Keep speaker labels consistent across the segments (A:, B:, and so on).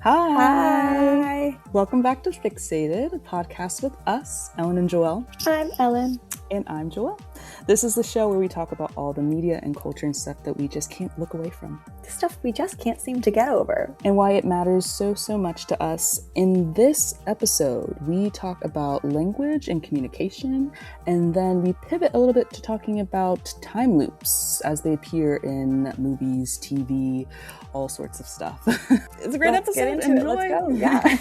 A: Hi.
B: Welcome back to Fixated, a podcast with us, Ellen and Joelle.
A: I'm Ellen.
B: And I'm Joelle. This is the show where we talk about all the media and culture and stuff that we just can't look away from.
A: The stuff we just can't seem to get over.
B: And why it matters so much to us. In this episode, we talk about language and communication, and then we pivot a little bit to talking about time loops as they appear in movies, TV, all sorts of stuff. It's a great episode.
A: Get into it. Let's go. Yeah.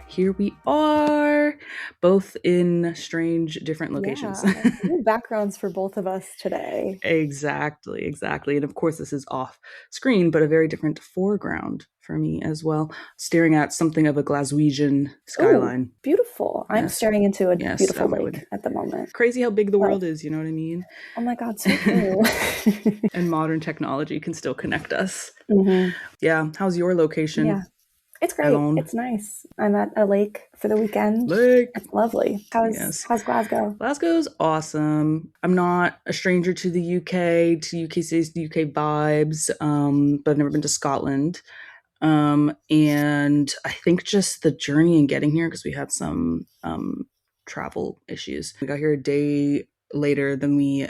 B: Here we are, both in strange, different locations.
A: Yeah. New backgrounds for both of us today.
B: Exactly. And of course, this is off screen, but a very different foreground for me as well. Staring at something of a Glaswegian skyline.
A: Ooh, beautiful. Yes. I'm staring into a beautiful lake at the moment.
B: Crazy how big the world is, you know what I mean?
A: Oh my God, so cool.
B: And modern technology can still connect us.
A: Mm-hmm.
B: Yeah. How's your location?
A: Yeah. It's great.
B: Ellen?
A: It's nice. I'm at a lake for the weekend.
B: Lake.
A: It's lovely. How's Glasgow?
B: Glasgow's awesome. I'm not a stranger to the UK, to UK cities, the UK vibes, but I've never been to Scotland. And I think just the journey and getting here, because we had some travel issues. We got here a day later than we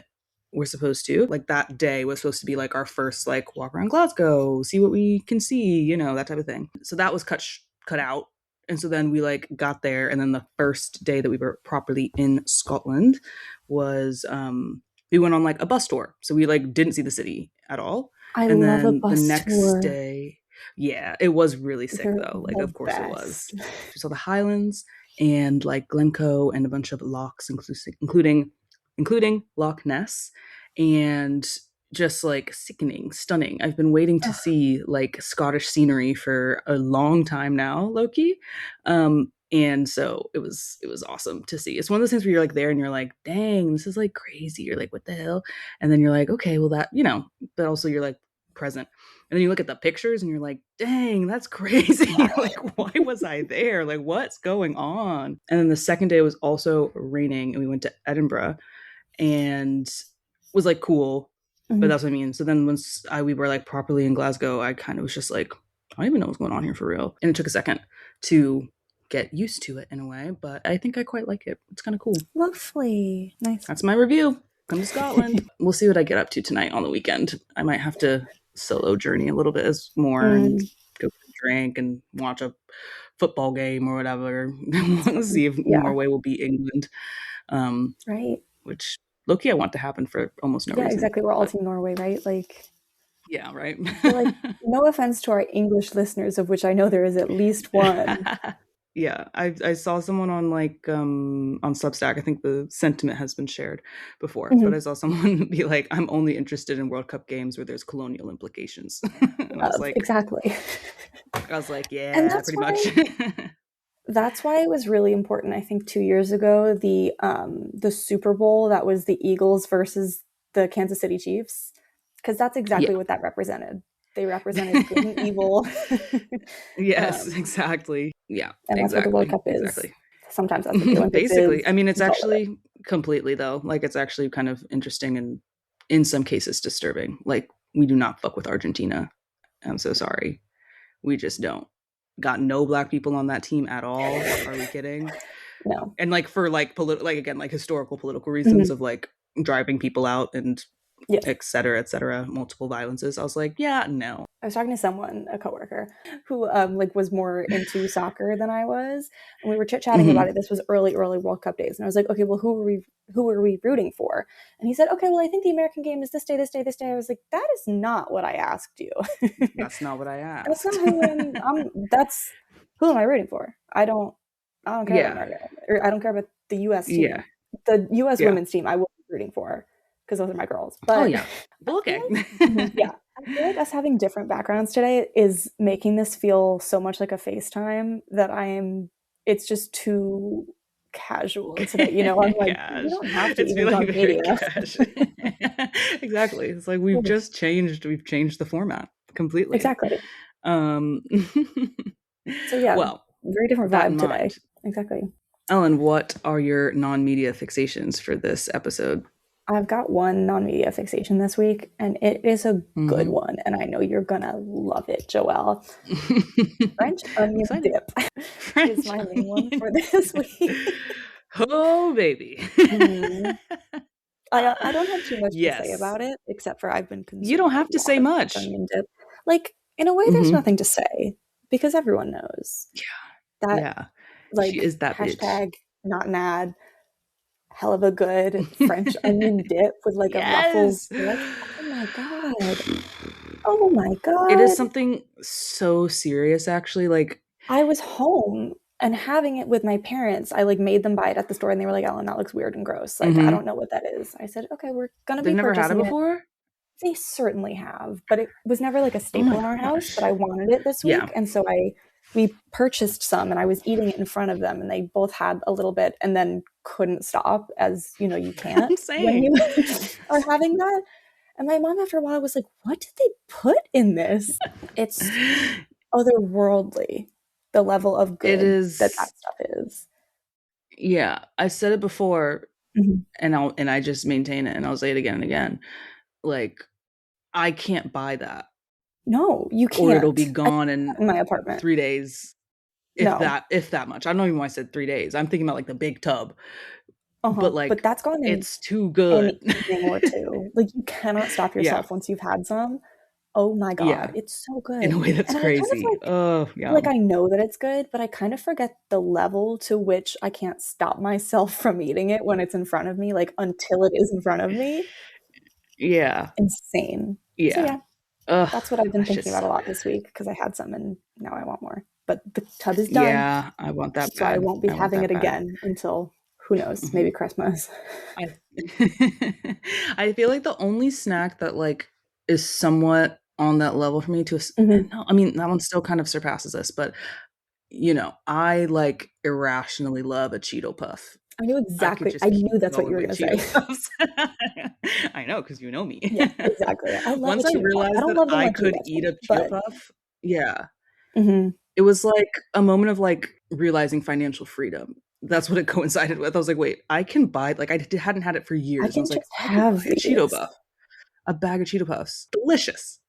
B: were supposed to. Like that day was supposed to be like our first like walk around Glasgow, see what we can see, you know, that type of thing. So that was cut out. And so then we like got there, and then the first day that we were properly in Scotland was we went on like a bus tour. So we like didn't see the city at all.
A: I love a bus tour.
B: The next day, yeah, it was was sick though. Like of course it was. We saw the Highlands and like Glencoe and a bunch of lochs, including Loch Ness, and just like stunning. I've been waiting to see like Scottish scenery for a long time now, low-key. And so it was awesome to see. It's one of those things where you're like there and you're like, dang, this is like crazy. You're like, what the hell? And then you're like, okay, well that, you know, but also you're like present. And then you look at the pictures and you're like, dang, that's crazy. Like, why was I there? Like, what's going on? And then the second day was also raining, and we went to Edinburgh, and was like cool, but that's what I mean. So then once we were like properly in Glasgow, I kind of was just like, I don't even know what's going on here for real. And it took a second to get used to it in a way, but I think I quite like it. It's kind of cool.
A: Lovely. Nice.
B: That's my review. Come to Scotland. We'll see what I get up to tonight on the weekend. I might have to solo journey a little bit more and go for a drink and watch a football game or whatever. See if Norway will beat England.
A: Right.
B: Which low-key I want to happen for almost no reason.
A: Yeah, exactly. We're all team Norway, right? Like,
B: yeah, right.
A: Like, no offense to our English listeners, of which I know there is at least one.
B: Yeah, I saw someone on like on Substack. I think the sentiment has been shared before, but I saw someone be like, "I'm only interested in World Cup games where there's colonial implications." And I was like,
A: exactly.
B: I was like, yeah, pretty much.
A: That's why it was really important. I think 2 years ago, the Super Bowl that was the Eagles versus the Kansas City Chiefs, because that's exactly what that represented. They represented good and evil.
B: Yes, exactly. Yeah,
A: and that's what the World Cup is. Exactly. Sometimes that's what the Olympics
B: basically.
A: is.
B: I mean, it's actually completely though. Like, it's actually kind of interesting and in some cases disturbing. Like, we do not fuck with Argentina. I'm so sorry. We just don't. Got no black people on that team at all. Are we kidding?
A: No.
B: And like for like again, like historical political reasons of like driving people out and et cetera, multiple violences. I was like, yeah, no.
A: I was talking to someone, a coworker, who like was more into soccer than I was, and we were chit-chatting about it. This was early World Cup days, and I was like, okay, well, who are we rooting for? And he said, okay, well, I think the American game is this day. I was like, that is not what I asked you.
B: That's not what I asked.
A: That's not who that's who am I rooting for? I don't care. Or I don't care about the U.S. team. Yeah. The U.S. women's team I will be rooting for, because those are my girls. But
B: well, okay.
A: I feel like us having different backgrounds today is making this feel so much like a FaceTime that it's just too casual today. You know, I'm like, you don't have to even talk media.
B: Exactly. It's like we've changed the format completely.
A: Exactly.
B: So
A: yeah, well, very different vibe today. Exactly.
B: Ellen, what are your non-media fixations for this episode?
A: I've got one non-media fixation this week, and it is a good
B: Mm-hmm.
A: one, and I know you're gonna love it, Joelle. French
B: I'm
A: onion
B: excited.
A: dip is
B: French
A: my main one
B: onion.
A: for this week.
B: Oh, baby.
A: Mhm. I don't have too much to say
B: Yes.
A: about it, except for I've been
B: You
A: consuming
B: don't
A: a
B: have to
A: lot
B: say
A: of French
B: much.
A: onion dip. Like, in a way, there's
B: Mm-hmm.
A: nothing to say because everyone knows that,
B: Yeah. She
A: like,
B: is that bitch.
A: hashtag not an ad, hell of a good French onion dip with like a ruffled,
B: Yes.
A: like, oh my God. Oh my
B: It is
A: God.
B: something so serious, actually. Like,
A: I was home and having it with my parents. I like made them buy it at the store and they were like, Ellen, that looks weird and gross. Like, I
B: mm-hmm.
A: don't know what that is. I said, okay, we're going to
B: They've
A: be
B: never had it
A: purchasing it.
B: before?
A: They certainly have, but it was never like a
B: Oh
A: staple
B: my
A: in our house, but
B: gosh.
A: I wanted it this
B: Yeah.
A: week. And so we purchased some and I was eating it in front of them and they both had a little bit and then couldn't stop, as you know, you can't when
B: Same.
A: you are having that. And my mom after a while was like, what did they put in this? It's otherworldly, the level of
B: It
A: good that
B: is.
A: stuff is.
B: Yeah. I said it before,
A: Mhm.
B: and I just maintain it, and I'll say it again and again. Like, I can't buy that,
A: No, you
B: or it'll be
A: can't. I
B: gone in
A: in my apartment.
B: 3 days,
A: No.
B: if that much. I don't even know why I said 3 days. I'm thinking about like the big tub,
A: Uh-huh.
B: but
A: But
B: like
A: that's gone in
B: it's too
A: an
B: good.
A: evening or two. Like, you cannot stop
B: Yeah.
A: yourself once you've had some. Oh my God,
B: Yeah.
A: it's so
B: In a
A: good.
B: way that's
A: And I kind of
B: crazy. Oh, yeah.
A: I know that it's good, but I kind of forget the level to which I can't stop myself from eating it when it's in front of me, like, until it is in front of me.
B: Yeah.
A: Insane. So
B: Yeah.
A: yeah,
B: Ugh,
A: that's what I've been
B: that
A: thinking
B: shit's
A: about a
B: so
A: lot
B: good.
A: this week because I had some and now I want more. But the tub is done,
B: Yeah, I want that
A: so I
B: bad.
A: won't be
B: I want
A: having
B: that
A: it
B: bad.
A: again until, who knows, maybe
B: Mhm.
A: Christmas.
B: I I feel like the only snack that like is somewhat on that level for me
A: Mhm.
B: no, I mean that one still kind of surpasses this, but I like irrationally love a Cheeto puff. I could just
A: I
B: keep
A: knew that's what you
B: going
A: were
B: with
A: gonna say.
B: Cheeto puffs. I know because you know me.
A: Yeah, exactly. I love a
B: Once I
A: Cheeto Puff. I
B: realized
A: don't
B: that
A: love them
B: I
A: like you,
B: could eat
A: Leslie,
B: a Cheeto
A: but
B: puff, yeah,
A: mhm.
B: it was like a moment of like realizing financial freedom. That's what it coincided with. I was like, wait, I can buy like hadn't had it for
A: I
B: years. And I
A: can
B: was like,
A: just
B: I could buy
A: have
B: a Cheeto
A: these.
B: puff, a bag of Cheeto puffs. Delicious.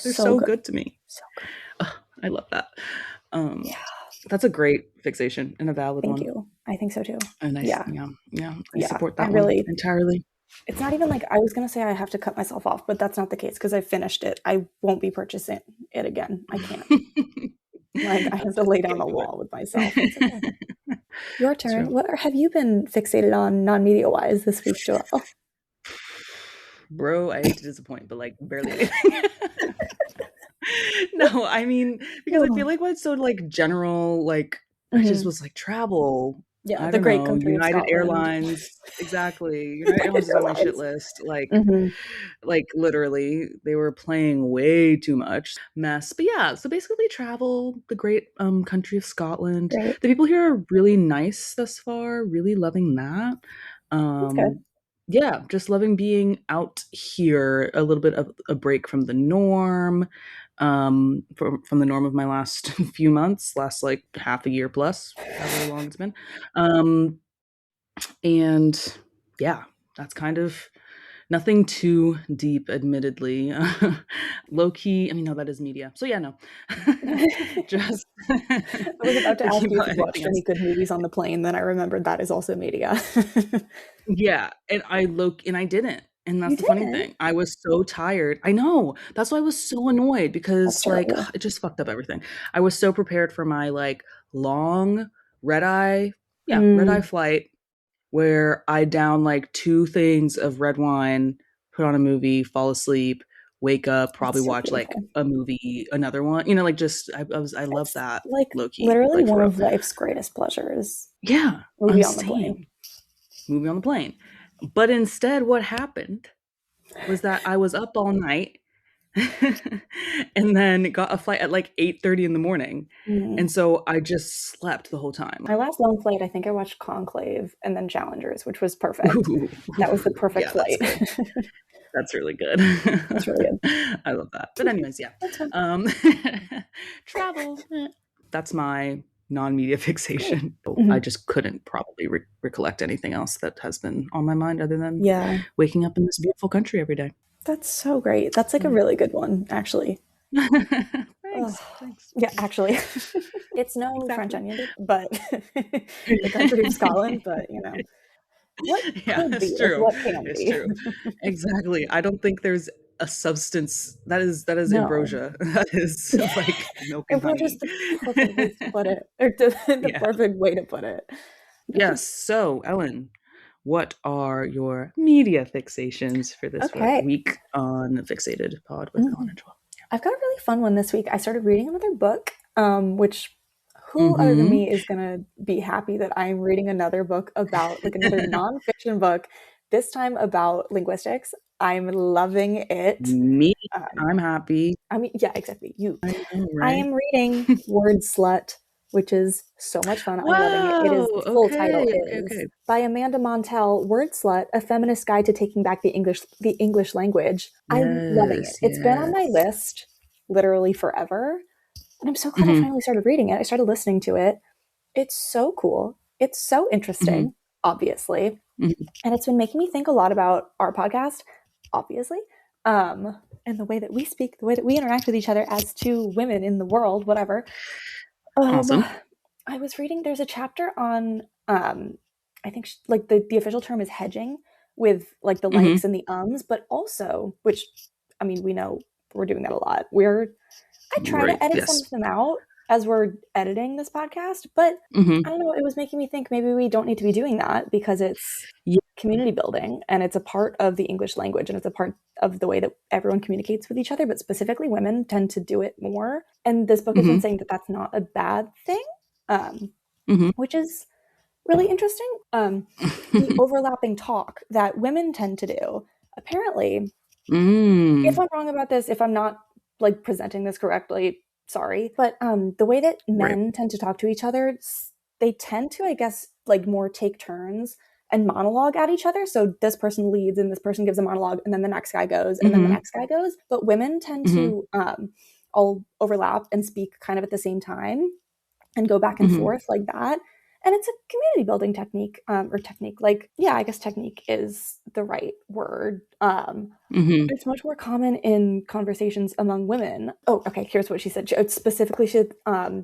B: They're
A: So
B: so
A: good.
B: good to me.
A: So good.
B: Ugh, I love that. Um,
A: Yeah,
B: that's a great fixation and a valid
A: thank
B: one.
A: you. I think so too.
B: And
A: Yeah,
B: yeah, I
A: yeah.
B: support
A: I
B: that one
A: really
B: entirely.
A: it's not even like I was gonna say I have to cut myself off, but that's not the case because I finished it. I won't be purchasing it again. I can't. Like, I have
B: That's
A: to
B: just
A: lay down
B: can't
A: the
B: do
A: law with myself. It's okay.
B: it.
A: Your
B: It's
A: turn.
B: true.
A: What have you been fixated on non-media wise this week, Joelle?
B: Bro, I hate to disappoint, but like barely anything. No, I mean, because I feel
A: Oh.
B: like what's so like general, like I just
A: Mhm.
B: was like travel.
A: Yeah,
B: I
A: the
B: don't
A: great
B: know,
A: country of
B: United
A: Scotland.
B: Airlines. Exactly. United Airlines is on my shit
A: Airlines.
B: list.
A: Mhm.
B: Like literally, they were playing way too much mess. But yeah, so basically travel the great country of Scotland.
A: Great.
B: The people here are really nice thus far, really loving that.
A: That's good.
B: Yeah, just loving being out here, a little bit of a break from the norm, from the norm of my last few months, last like half a year plus, however long it's been. Um, and yeah, that's kind of nothing too deep, admittedly. Low key, I mean, no, that is media. So yeah, no. Just
A: I was about to ask
B: thinking
A: you if
B: about
A: you
B: anything
A: watched any
B: else.
A: good movies on the plane, then I remembered that is also media.
B: Yeah, and I didn't. And that's
A: You
B: the funny
A: didn't?
B: thing. I was so tired. I know. That's why I was so annoyed
A: That's
B: because like
A: terrible.
B: it just fucked up everything. I was so prepared for my like long red eye, yeah, red eye
A: Mm,
B: flight where I down like two things of red wine, put on a movie, fall asleep, wake up, probably
A: that's so
B: watch like
A: beautiful.
B: a movie, another one. Like just I love
A: It's
B: that
A: like
B: low key,
A: literally
B: like for
A: one
B: real.
A: of life's greatest pleasures.
B: Yeah,
A: Movie
B: I'm
A: on the plane.
B: same. Movie on the plane. But instead, what happened was that I was up all night and then got a flight at like 8:30 in the morning.
A: Mm.
B: And so I just slept the whole time.
A: My last long flight, I think I watched Conclave and then Challengers, which was perfect.
B: Ooh,
A: That was the perfect
B: yeah, that's
A: flight.
B: good. That's really good.
A: That's really good.
B: I love that. But anyways, yeah.
A: That's fun.
B: Um, travel. That's my non-media fixation. I just couldn't probably recollect anything else that has been on my mind other than waking up in this beautiful country every day.
A: That's so great. That's like a really good one, actually.
B: Thanks.
A: Yeah, actually. It's no French Onion did, but the country of Scotland, but you know. What could be,
B: true.
A: what can
B: it's
A: be.
B: True. Exactly. I don't think there's a substance that is ambrosia. That is like milk and honey.
A: Ambrosia's the perfect way to put it, or the perfect way to put it.
B: Yes. So, Ellen, what are your media fixations for this week on Fixated Pod with Ellen and Joelle?
A: I've got a really fun one this week. I started reading another book, which who other than me is going to be happy that I'm reading another book about, like, another nonfiction book, this time about linguistics. I'm loving it.
B: Me, I'm happy.
A: I mean, yeah, exactly. You.
B: I know, right?
A: I am reading Word Slut, which is so much fun. I'm loving it. It is, the full title is by Amanda Montell, Word Slut, A Feminist Guide to Taking Back the English Language. I'm loving it. It's been on my list literally forever. And I'm so glad I finally started reading it. I started listening to it. It's so cool. It's so interesting, obviously. And it's been making me think a lot about our podcast, obviously, and the way that we speak, the way that we interact with each other as two women in the world, whatever.
B: Awesome.
A: I was reading, there's a chapter on, I think like the official term is hedging with like the likes and the ums, but also, which, I mean, we know we're doing that a lot. I try to edit some of them out as we're editing this podcast, but I don't know, it was making me think maybe we don't need to be doing that because it's community building and it's a part of the English language and it's a part of the way that everyone communicates with each other, but specifically women tend to do it more. And this book has been saying that that's not a bad thing, which is really interesting. The overlapping talk that women tend to do, apparently, if I'm wrong about this, if I'm not like presenting this correctly, sorry, but the way that men tend to talk to each other, they tend to, I guess, like more take turns and monologue at each other. So this person leads and this person gives a monologue and then the next guy goes and then the next guy goes. But women tend to all overlap and speak kind of at the same time and go back and forth like that. And it's a community building technique, like, yeah, I guess technique is the right word. It's much more common in conversations among women. Oh, okay, here's what she said. Specifically,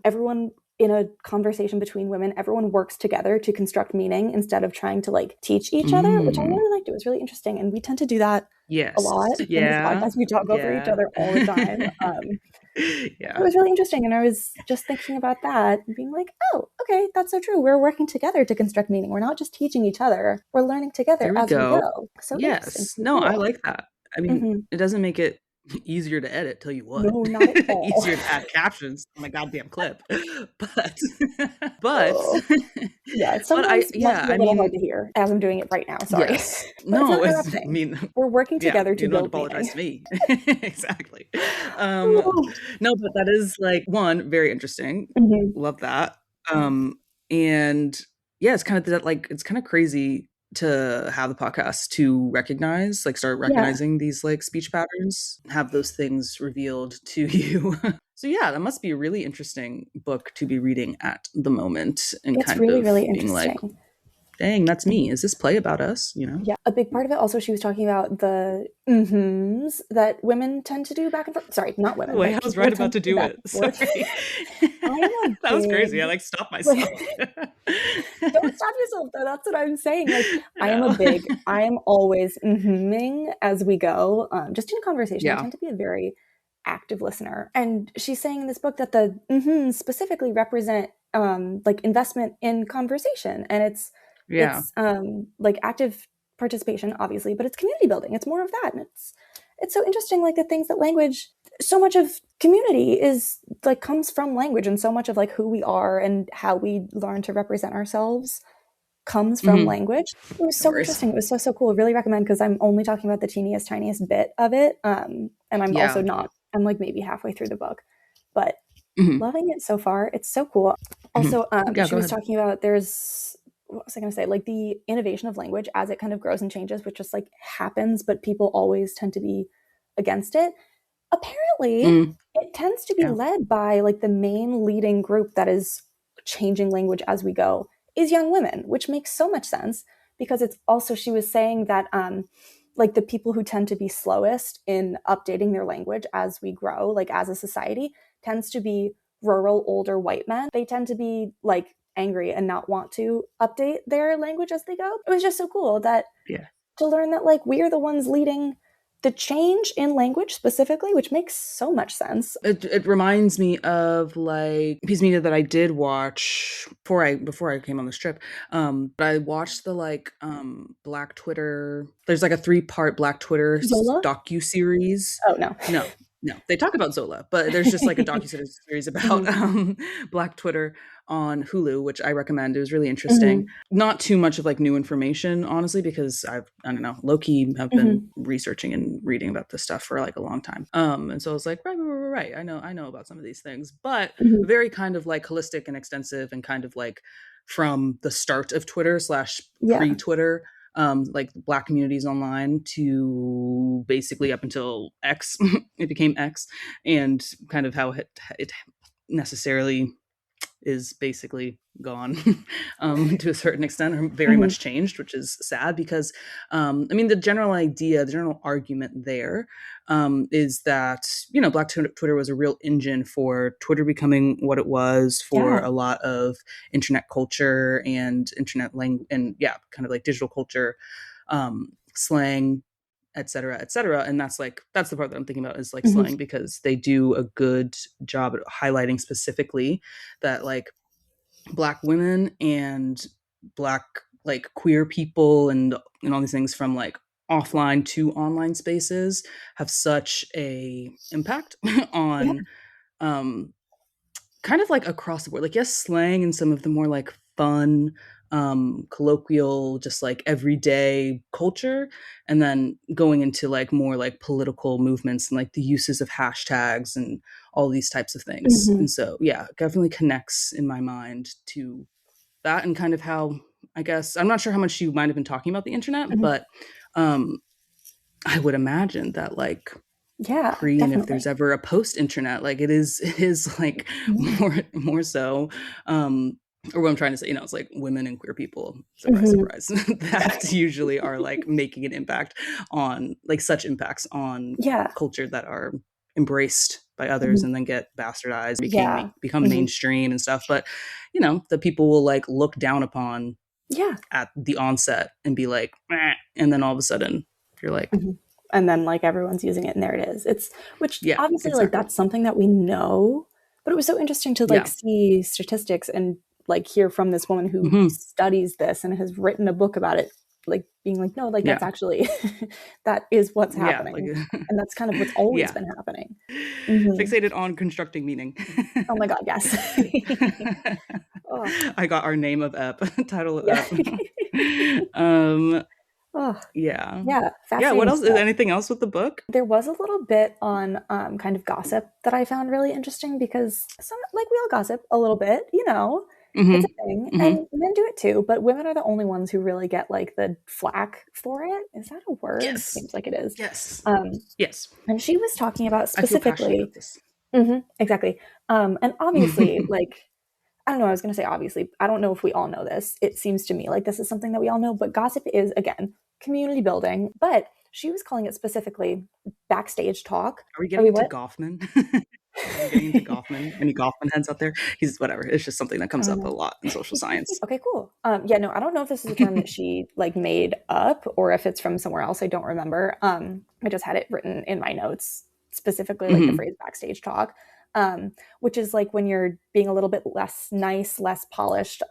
A: everyone in a conversation between women, everyone works together to construct meaning instead of trying to like teach each other, which I really liked. It was really interesting. And we tend to do that a lot in this podcast. We talk over each other all the time. It was really interesting. And I was just thinking about that and being like, oh, okay, that's so true. We're working together to construct meaning. We're not just teaching each other. We're learning together as we go. So
B: yes. No, cool. I like that. I mean, it doesn't make it easier to edit, tell you what.
A: No, not at all.
B: Easier to add captions on a goddamn clip. But
A: yeah, it's sometimes a little hard to hear as I'm doing it right now. Sorry.
B: Yes. No, I mean,
A: we're working together to build
B: apologize meaning. To me. Exactly. No, but that is like one, very interesting. Love that. And yeah, it's kind of that, like, it's kind of crazy to have the podcast to start recognizing these like speech patterns, have those things revealed to you. So yeah, that must be a really interesting book to be reading at the moment and
A: it's really being
B: like, dang, that's me. Is this play about us? You know?
A: Yeah. A big part of it also, she was talking about the mmhms that women tend to do back and forth. Sorry, not women.
B: Wait, I was right about to do it. Sorry. That was crazy. I like stopped myself.
A: Don't stop yourself though. That's what I'm saying. Like, I am always mmhming as we go. Just in a conversation, I tend to be a very active listener. And she's saying in this book that the mmhms specifically represent like investment in conversation. And it's like active participation, obviously, but it's community building. It's more of that. And it's so interesting, like the things that language, so much of community is like comes from language, and so much of like who we are and how we learn to represent ourselves comes from language. It was so interesting. It was so cool. I really recommend, because I'm only talking about the tiniest bit of it. And I'm also not, I'm like maybe halfway through the book, but loving it so far. It's so cool. Also, she was talking about what was I going to say? Like the innovation of language as it kind of grows and changes, which just like happens, but people always tend to be against it. Apparently, it tends to be led by like the main leading group that is changing language as we go is young women, which makes so much sense because it's also, she was saying that like the people who tend to be slowest in updating their language as we grow, like as a society, tends to be rural older white men. They tend to be like angry and not want to update their language as they go. It was just so cool that to learn that like we are the ones leading the change in language specifically, which makes so much sense.
B: It reminds me of like a piece of media that I did watch before I came on this trip. But I watched the like Black Twitter. There's like a 3-part Black Twitter docu-series.
A: Oh
B: No, they talk about Zola, but there's just like a docu-series about Black Twitter on Hulu, which I recommend. It was really interesting. Not too much of like new information, honestly, because I don't know, low-key have been researching and reading about this stuff for like a long time. And so I was like, right. I know about some of these things, but very kind of like holistic and extensive and kind of like from the start of Twitter / pre-Twitter. Like Black communities online to basically up until X, it became X, and kind of how it necessarily is basically gone to a certain extent, or very much changed, which is sad because, I mean, the general argument there is that, you know, Black Twitter was a real engine for Twitter becoming what it was, for a lot of internet culture and internet language and kind of like digital culture, slang, et cetera, et cetera. And that's the part that I'm thinking about is like slang, because they do a good job at highlighting specifically that like Black women and Black like queer people and all these things from like offline to online spaces have such a impact on kind of like across the board. Like, yes, slang and some of the more like fun, colloquial, just like everyday culture, and then going into like more like political movements and like the uses of hashtags and all these types of things. And so definitely connects in my mind to that, and kind of how, I guess, I'm not sure how much you might have been talking about the internet, but I would imagine that like pre and if there's ever a post-internet, like it is like more so, or what I'm trying to say, you know, it's like women and queer people, surprise that usually are like making an impact on like such impacts on culture that are embraced by others and then get bastardized, become mainstream and stuff. But you know, the people will like look down upon at the onset and be like, meh, and then all of a sudden you're like,
A: and then like everyone's using it and there it is. It's obviously like that's something that we know, but it was so interesting to like see statistics and like hear from this woman who studies this and has written a book about it, like being like, no, like that's actually that is what's happening. Like, and that's kind of what's always been happening.
B: Fixated on constructing meaning.
A: Oh my God, yes.
B: I got our name of ep, title of ep. What else? Is anything else with the book?
A: There was a little bit on kind of gossip that I found really interesting, because like we all gossip a little bit, you know. It's a thing, and men do it too, but women are the only ones who really get like the flack for it. Is that a word?
B: Yes.
A: It seems like it is.
B: Yes.
A: Yes. And she was talking about specifically. Exactly. And obviously, like, I don't know, I was going to say obviously, I don't know if we all know this. It seems to me like this is something that we all know, but gossip is, again, community building. But she was calling it specifically backstage talk.
B: Are we getting into Goffman? Getting into Goffman? Any Goffman heads out there? He's whatever. It's just something that comes up a lot in social science.
A: Okay, cool. Yeah, no, I don't know if this is a term that she like made up or if it's from somewhere else. I don't remember. I just had it written in my notes, specifically like the phrase backstage talk, which is like when you're being a little bit less nice, less polished,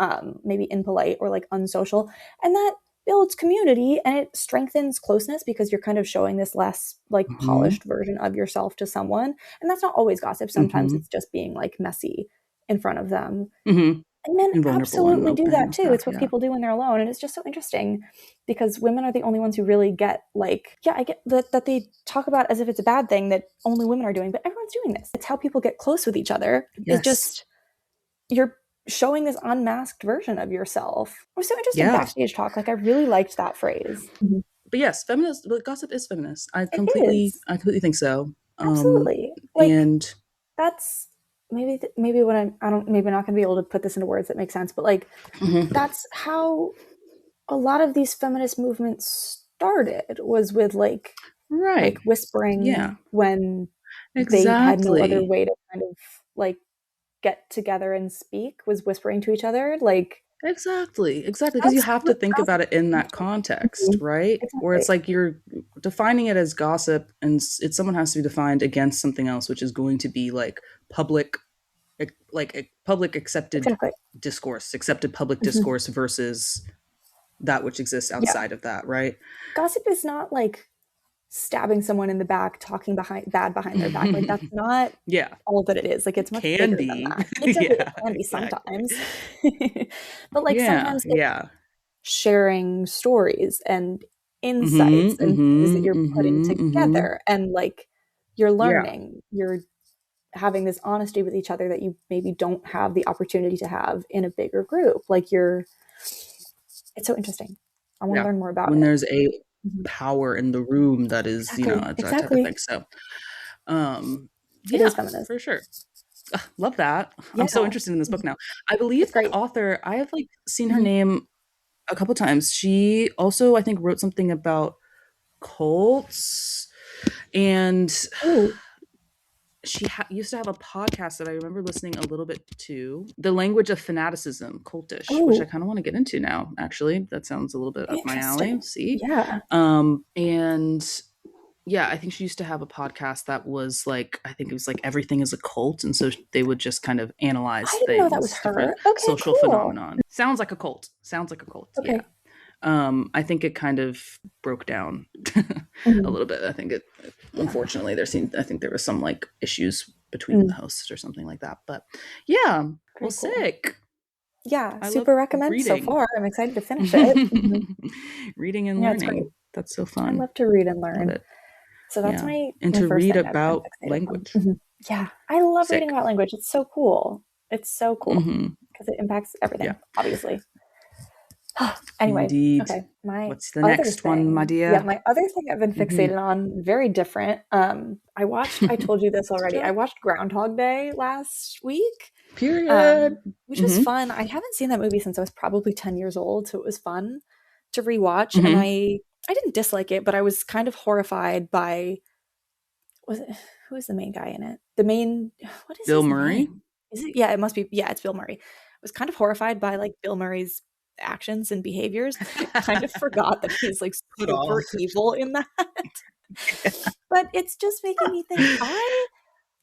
A: maybe impolite or like unsocial, and that builds community and it strengthens closeness because you're kind of showing this less like polished version of yourself to someone. And that's not always gossip. Sometimes it's just being like messy in front of them. And men absolutely do that too. It's what people do when they're alone. And it's just so interesting because women are the only ones who really get like, I get that they talk about as if it's a bad thing that only women are doing, but everyone's doing this. It's how people get close with each other. It's just, you're showing this unmasked version of yourself. It was so interesting. Backstage talk. Like I really liked that phrase.
B: But yes, feminist, but gossip is feminist. I completely think so.
A: Absolutely. Like,
B: and
A: that's maybe what maybe I'm not going to be able to put this into words that make sense, but like that's how a lot of these feminist movements started, was with like
B: Right. Yeah.
A: whispering when they had no other
B: Exactly.
A: way to kind of like get together and speak, was whispering to each other. Like
B: Exactly. Because you
A: that's
B: have to
A: what
B: think about
A: gossip
B: it in that
A: is.
B: context, right? Where it's
A: Exactly.
B: like you're defining it as gossip, and it's someone has to be defined against something else, which is going to be like public, like a public accepted
A: Exactly.
B: discourse, accepted public
A: Mhm.
B: discourse versus that which exists
A: Yeah.
B: outside of that, right?
A: Gossip is not like stabbing someone in the back, talking bad behind their back. Like that's not
B: Yeah.
A: all that it is. Like it's much
B: Can
A: bigger than
B: be.
A: that. Exactly. It
B: Yeah,
A: can be
B: exactly.
A: sometimes. But like
B: Yeah,
A: sometimes it's
B: yeah.
A: sharing stories and
B: Mhm,
A: insights and things that
B: mhm,
A: you're putting
B: mhm, mhm.
A: together, and like you're
B: Yeah,
A: learning, you're having this honesty with each other that you maybe don't have the opportunity to have in a bigger group. Like it's so interesting. I want to
B: yeah.
A: learn more about
B: When
A: it.
B: there's a
A: Mhm.
B: power in the room that is,
A: Exactly.
B: that type of thing.
A: Exactly.
B: So,
A: It is
B: yeah,
A: feminist.
B: for sure. Ugh, love that. I'm so
A: Yeah.
B: interested in this book
A: Mhm.
B: now. I believe
A: It's
B: that
A: great.
B: author, I have like seen her
A: Mhm.
B: name a couple times. She also, I think, wrote something about cults, and
A: Ooh.
B: she used to have a podcast that I remember listening a little bit to, The Language of Fanaticism, cultish, which I
A: Oh,
B: kind of want to get into now, actually. That sounds a little bit up my alley.
A: interesting.
B: See?
A: Yeah.
B: And yeah, I think she used to have a podcast that was like, I think it was like everything is a cult. And so they would just kind of
A: I
B: analyze
A: didn't know that was
B: things, different
A: her. Okay,
B: social
A: cool.
B: phenomenon. Sounds like a cult. Sounds like a cult. Yeah.
A: Okay.
B: I think it kind of broke down a
A: Mhm.
B: little bit. I think it,
A: Yeah.
B: unfortunately, I think there was some like issues between the
A: Mm.
B: hosts or something like that. But yeah, well,
A: Very cool.
B: sick.
A: Yeah,
B: I love
A: super recommend so
B: reading.
A: far. I'm excited to finish it. Mhm.
B: Reading and
A: Yeah, it's great.
B: learning. That's so
A: I
B: fun.
A: love to read and
B: Love
A: learn.
B: it.
A: So that's
B: Yeah.
A: my
B: And
A: my
B: to
A: first
B: read
A: thing I've been
B: about
A: fixated on.
B: language.
A: Mhm. Yeah, I love reading
B: Sick.
A: about language. It's so cool. It's so cool
B: Hmm.
A: because it impacts
B: Yeah.
A: everything, obviously. Anyway,
B: Indeed.
A: okay. My
B: What's the
A: other
B: next one, my
A: thing, yeah,
B: dear?
A: my other thing I've been
B: Hmm.
A: fixated on, very different. I told you this already. I
B: Sure.
A: watched Groundhog Day last week,
B: Period.
A: which was
B: Hmm.
A: fun. I haven't seen that movie since I was probably 10 years old, so it was fun to rewatch. And
B: Hmm.
A: I didn't dislike it, but I was kind of horrified by, was it, who is the main guy in it? The main, what is
B: Bill
A: his
B: Murray.
A: name? Is it? Yeah, it must be. Yeah, it's Bill Murray. I was kind of horrified by like Bill Murray's actions and behaviors. I kind of forgot that he's like
B: Put
A: super
B: off.
A: evil in that. But it's just making me think I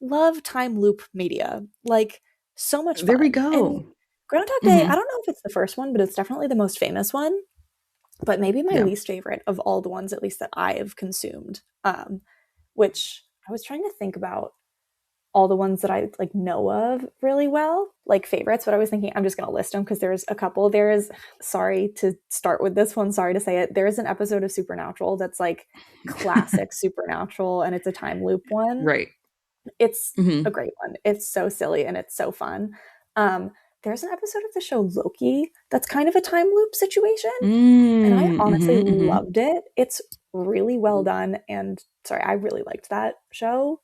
A: love time loop media. Like so much
B: There we
A: fun. And
B: go.
A: Groundhog Day,
B: Hmm.
A: I don't know if it's the first one, but it's definitely the most famous one. But maybe my
B: Yeah.
A: least favorite of all the ones, at least that I have consumed. Which I was trying to think about all the ones that I like know of really well, like favorites, but I was thinking I'm just going to list them because there's a couple. There is, sorry to start with this one, sorry to say it, there is an episode of Supernatural that's like classic Supernatural, and it's a time loop one.
B: Right.
A: It's a
B: Hmm.
A: great one. It's so silly and it's so fun. Um, there's an episode of the show Loki that's kind of a time loop situation, and I
B: Mm,
A: honestly
B: hmm, hmm.
A: loved it. It's really well done, and sorry, I really liked that show.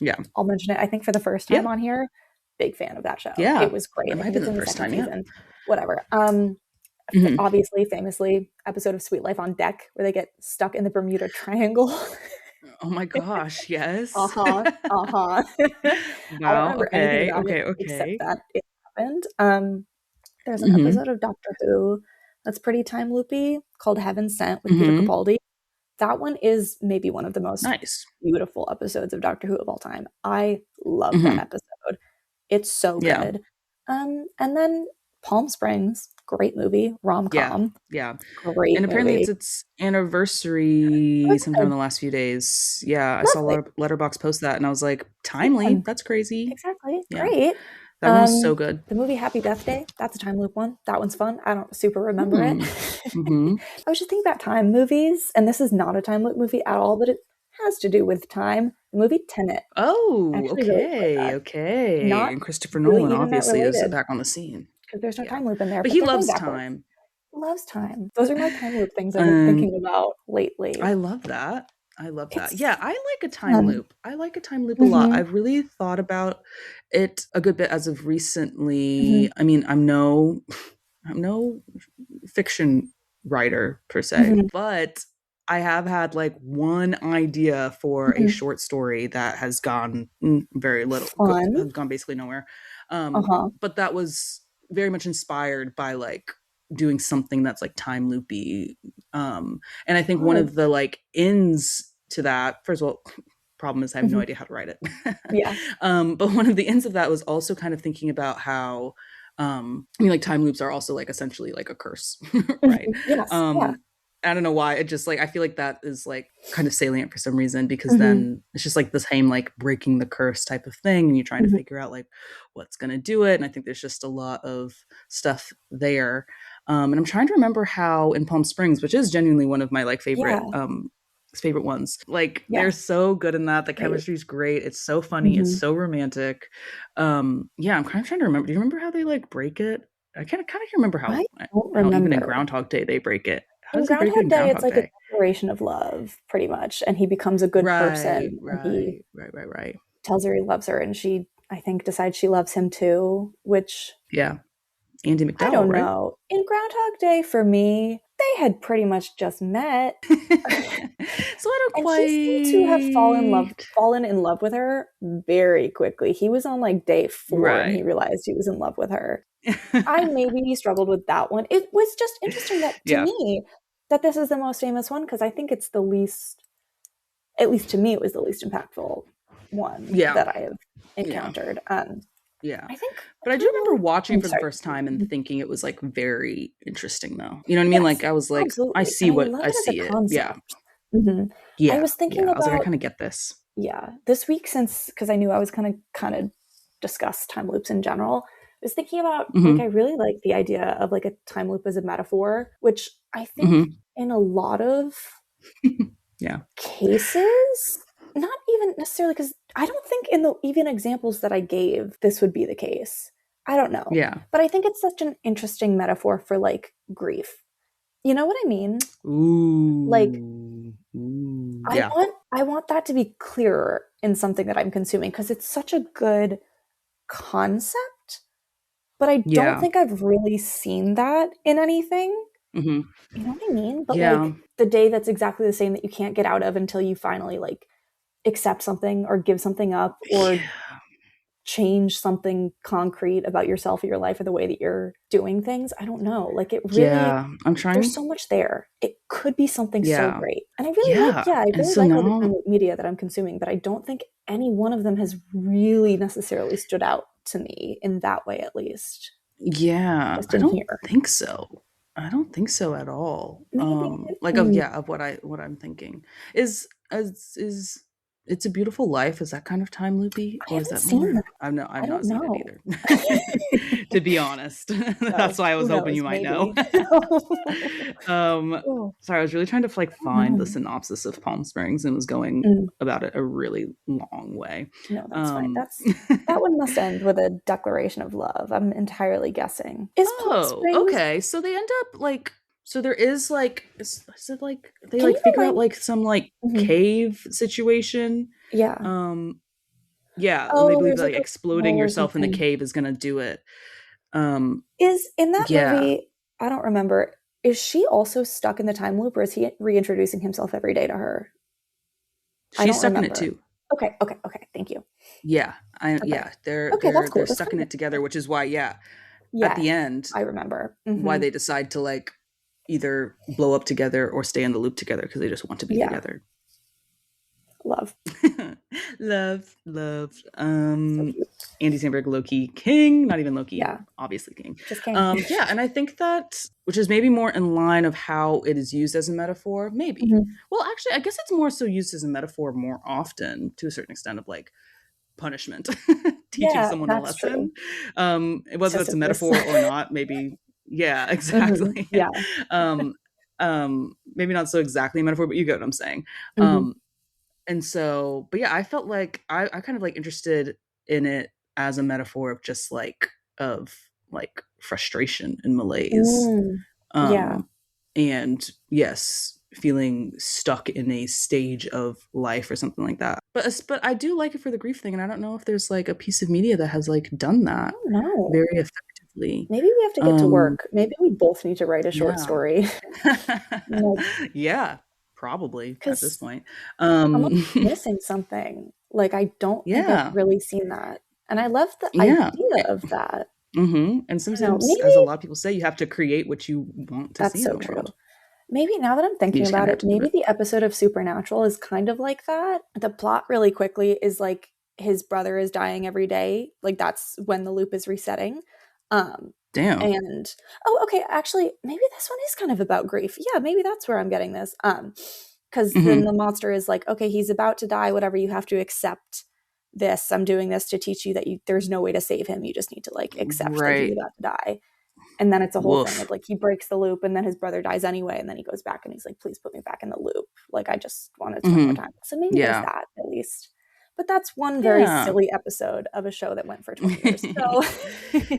B: Yeah.
A: I'll mention it, I think, for the first time
B: Yeah.
A: on here. Big fan of that show. It
B: Yeah.
A: was great.
B: It
A: I
B: might have
A: think
B: been
A: it's
B: the
A: in the
B: first
A: second
B: time. Yeah.
A: season. Whatever.
B: Hmm.
A: Obviously, famously, episode of Sweet Life on Deck where they get stuck in the Bermuda Triangle.
B: Oh my gosh. Yes.
A: Uh-huh. Uh-huh. I don't
B: Wow.
A: remember anything
B: Okay.
A: about it
B: Okay.
A: except
B: Okay.
A: that it happened. There's an
B: Hmm.
A: episode of Doctor Who that's pretty time loopy called Heaven Sent with Peter
B: Hmm.
A: Capaldi. That one is maybe one of the most
B: Nice.
A: beautiful episodes of Doctor Who of all time. I love that
B: Hmm.
A: episode. It's so
B: Yeah.
A: good. And then Palm Springs, great movie,
B: Yeah.
A: rom-com,
B: Yeah. And
A: great
B: apparently
A: movie.
B: its anniversary
A: Oh,
B: sometime in
A: good.
B: the last few days. Yeah, I saw
A: Lovely.
B: Letterbox post that and I was like,
A: Good
B: timely.
A: one.
B: That's crazy.
A: Exactly.
B: Yeah.
A: Great.
B: That one was so good.
A: The movie Happy Death Day, that's a time loop one. That one's fun. I don't super remember it.
B: Hmm. Hmm.
A: I was just thinking about time movies, and this is not a time loop movie at all, but it has to do with time. The movie Tenet. I
B: Oh,
A: actually really enjoyed
B: okay.
A: that.
B: Okay.
A: Not
B: And Christopher
A: really
B: Nolan
A: even that
B: obviously is
A: related
B: back on the scene.
A: because there's no
B: Yeah.
A: time loop in there,
B: But
A: but
B: he
A: they're going
B: loves
A: backwards.
B: time.
A: Loves time. Those are my time loop things I've been
B: Um,
A: thinking about
B: I
A: lately.
B: love that. I love that.
A: It's
B: Yeah, I like a time
A: fun.
B: loop. I like a time loop a lot.
A: Mhm,
B: I've really thought about it a good bit as of recently.
A: mhm,
B: I mean, I'm no fiction writer per se,
A: mhm,
B: but I have had like one idea for a
A: mhm.
B: short story that has gone very little,
A: Fun.
B: has gone basically nowhere.
A: Uh-huh.
B: But that was very much inspired by like doing something that's like time loopy. And I think one
A: Fun.
B: of the like ends to that, first of all, problem is I have no
A: Mhm.
B: idea how to write it.
A: Yeah.
B: But one of the ends of that was also kind of thinking about how I mean like time loops are also like essentially like a curse, right?
A: Mhm. Yes. Yeah.
B: um I don't know why, it just like I feel like that is like kind of salient for some reason, because
A: Mhm.
B: then it's just like the same like breaking the curse type of thing, and you're trying to
A: Mhm.
B: figure out like what's going to do it. And I think there's just a lot of stuff there. And I'm trying to remember how in Palm Springs, which is genuinely one of my like
A: Yeah.
B: favorite ones, like they're
A: Yes.
B: so good in that. The
A: Great.
B: chemistry's great, it's so funny, it's
A: Mhm.
B: so romantic. Yeah, I'm kind of trying to remember, do you remember how they like break it? I kind of remember
A: I don't
B: how even in
A: remember.
B: Groundhog Day they break it. How
A: In
B: does he break it
A: Groundhog
B: in
A: Day, it's
B: Groundhog
A: like a
B: Day?
A: declaration of love, pretty much, and he becomes a good
B: Right,
A: person, and he
B: right, right, right, right.
A: tells her he loves her, and she, I think, decides she loves him too, which
B: Yeah, Andy
A: I
B: McDowell,
A: don't
B: right?
A: know. In Groundhog Day, for me, they had pretty much just met.
B: So I don't
A: And he seemed to have
B: quite.
A: fallen in love with her very quickly. He was on like day 4 and he
B: Right.
A: realized he was in love with her. I maybe struggled with that one. It was just interesting that to
B: Yeah,
A: me that this is the most famous one because I think it's the least, at least to me, it was the least impactful one
B: yeah,
A: that I have
B: yeah,
A: encountered.
B: yeah.
A: I think a
B: But I do
A: time
B: remember
A: loop.
B: watching
A: I'm
B: for the
A: sorry.
B: first time and thinking it was like very interesting, though. You know what I mean? Like
A: Yes,
B: I was like, I
A: absolutely.
B: see
A: And I
B: what
A: love
B: I
A: it as a
B: see it. Yeah,
A: concept. Mhm. I
B: yeah,
A: was thinking
B: yeah. I was like, I
A: about,
B: kind of get this.
A: yeah, this week, since because I knew I was kind of discuss time loops in general, I was thinking about like I
B: Hmm.
A: really like the idea of like a time loop as a metaphor, which I think
B: Hmm.
A: in a lot of
B: Yeah,
A: cases, not even necessarily because I don't think in the even examples that I gave this would be the case. I don't know,
B: yeah.
A: but I think it's such an interesting metaphor for like grief. You know what I mean? Like
B: Ooh, yeah,
A: I want that to be clearer in something that I'm consuming because it's such a good concept, but I don't
B: yeah.
A: think I've really seen that in anything.
B: Hmm.
A: You know what I mean? But
B: Yeah,
A: like the day that's exactly the same that you can't get out of until you finally like accept something or give something up or
B: yeah,
A: change something concrete about yourself or your life or the way that you're doing things. I don't know. Like it really,
B: yeah. I'm
A: there's
B: trying.
A: so much there. It could be something so
B: Yeah,
A: great. And I really like,
B: yeah.
A: yeah, I
B: And
A: really
B: so
A: like all the
B: now,
A: time media that I'm consuming, but I don't think any one of them has really necessarily stood out to me in that way, at least,
B: yeah,
A: just
B: I
A: in
B: don't
A: here.
B: think so. I don't think so at all.
A: Maybe.
B: Like of
A: Mm,
B: yeah, of what I'm thinking is It's a Beautiful Life. Is that kind of time loopy,
A: I
B: or is
A: haven't
B: that
A: seen
B: more?
A: that.
B: I've
A: I don't
B: not seen it
A: know.
B: either. To be honest, that's
A: So
B: why I
A: who
B: was hoping
A: knows?
B: you might know.
A: Maybe.
B: um,
A: Oh,
B: Sorry, I was really trying to like
A: I don't
B: find the
A: know.
B: synopsis of Palm Springs and was going
A: Mm.
B: about it a really long way.
A: No, that's fine.
B: Um,
A: That one must end with a declaration of love. I'm entirely guessing. Is Palm
B: Oh,
A: Springs?
B: okay. So they end up like, so there is like is it like they
A: Can
B: like
A: you
B: figure out
A: remind?
B: like some like
A: Mhm.
B: cave situation.
A: Yeah.
B: Um yeah, and they
A: Oh,
B: believe
A: there's
B: that
A: like
B: like
A: a
B: exploding
A: hole or
B: yourself in the
A: something.
B: cave is gonna do it. Um
A: Is in that
B: yeah.
A: movie? I don't remember. Is she also stuck in the time loop, or is he reintroducing himself every day to her? I
B: She's
A: don't
B: stuck in it
A: remember.
B: too.
A: Okay. Okay. Okay. Thank you.
B: Yeah. I
A: Okay.
B: yeah,
A: Okay, that's
B: they're
A: cool. That's
B: stuck
A: kind
B: in
A: of
B: it together, which is why, yeah, at the
A: yes,
B: end,
A: I remember.
B: why
A: Hmm.
B: they decide to like either blow up together or stay in the loop together because they just want to be
A: Yeah,
B: together.
A: love.
B: Love, love.
A: So cute.
B: Andy Samberg, Loki King, not even Loki,
A: Yeah,
B: obviously King.
A: just king.
B: Yeah, and I think that, which is maybe more in line of how it is used as a metaphor, maybe.
A: Hmm.
B: Well, actually, I guess it's more so used as a metaphor more often to a certain extent of like punishment, teaching
A: Yeah,
B: someone a
A: that's true.
B: lesson. Whether that's a
A: Sisyphus.
B: metaphor or not, maybe. Yeah,
A: Hmm.
B: exactly.
A: Yeah.
B: um, Maybe not so exactly a metaphor, but you get what I'm saying.
A: Hmm.
B: Um, and so, but yeah, I felt like I kind of like interested in it as a metaphor of just of like frustration and malaise.
A: Mm. Yeah.
B: Um, and yes, feeling stuck in a stage of life or something like that. But I do like it for the grief thing, and I don't know if there's like a piece of media that has like done
A: I
B: that
A: don't know.
B: very effectively.
A: Maybe we have to get to work. Maybe we both need to write a short
B: Yeah.
A: story. Like,
B: Yeah, probably at this
A: because
B: point.
A: I'm like
B: Um
A: missing something. Like, I don't think I've
B: yeah.
A: really seen that. And I love the
B: Yeah.
A: idea of that.
B: And
A: I don't know.
B: sometimes, as a
A: Maybe
B: lot of people say, you have to create what you want to
A: that's
B: see in
A: so
B: the
A: true.
B: world.
A: Maybe now that I'm
B: You
A: thinking
B: just kind
A: about
B: of have
A: it,
B: to live
A: maybe
B: it.
A: the episode of Supernatural is kind of like that. The plot really quickly is like his brother is dying every day. Like that's when the loop is resetting. Um
B: Damn.
A: and oh okay, actually maybe this one is kind of about grief. Yeah, maybe that's where I'm getting this. Cuz then
B: Hmm.
A: the monster is like, okay, he's about to die, whatever, you have to accept this. I'm doing this to teach you that there's no way to save him. You just need to like accept that he's
B: Right.
A: about to die. And then it's a whole thing
B: Woof.
A: of like he breaks the loop and then his brother dies anyway. And then he goes back and he's like, please put me back in the loop. Like I just want to spend more
B: Hmm.
A: time. So maybe there's
B: Yeah.
A: that at least. But that's one very
B: Yeah.
A: silly episode of a show that went for 20 years. So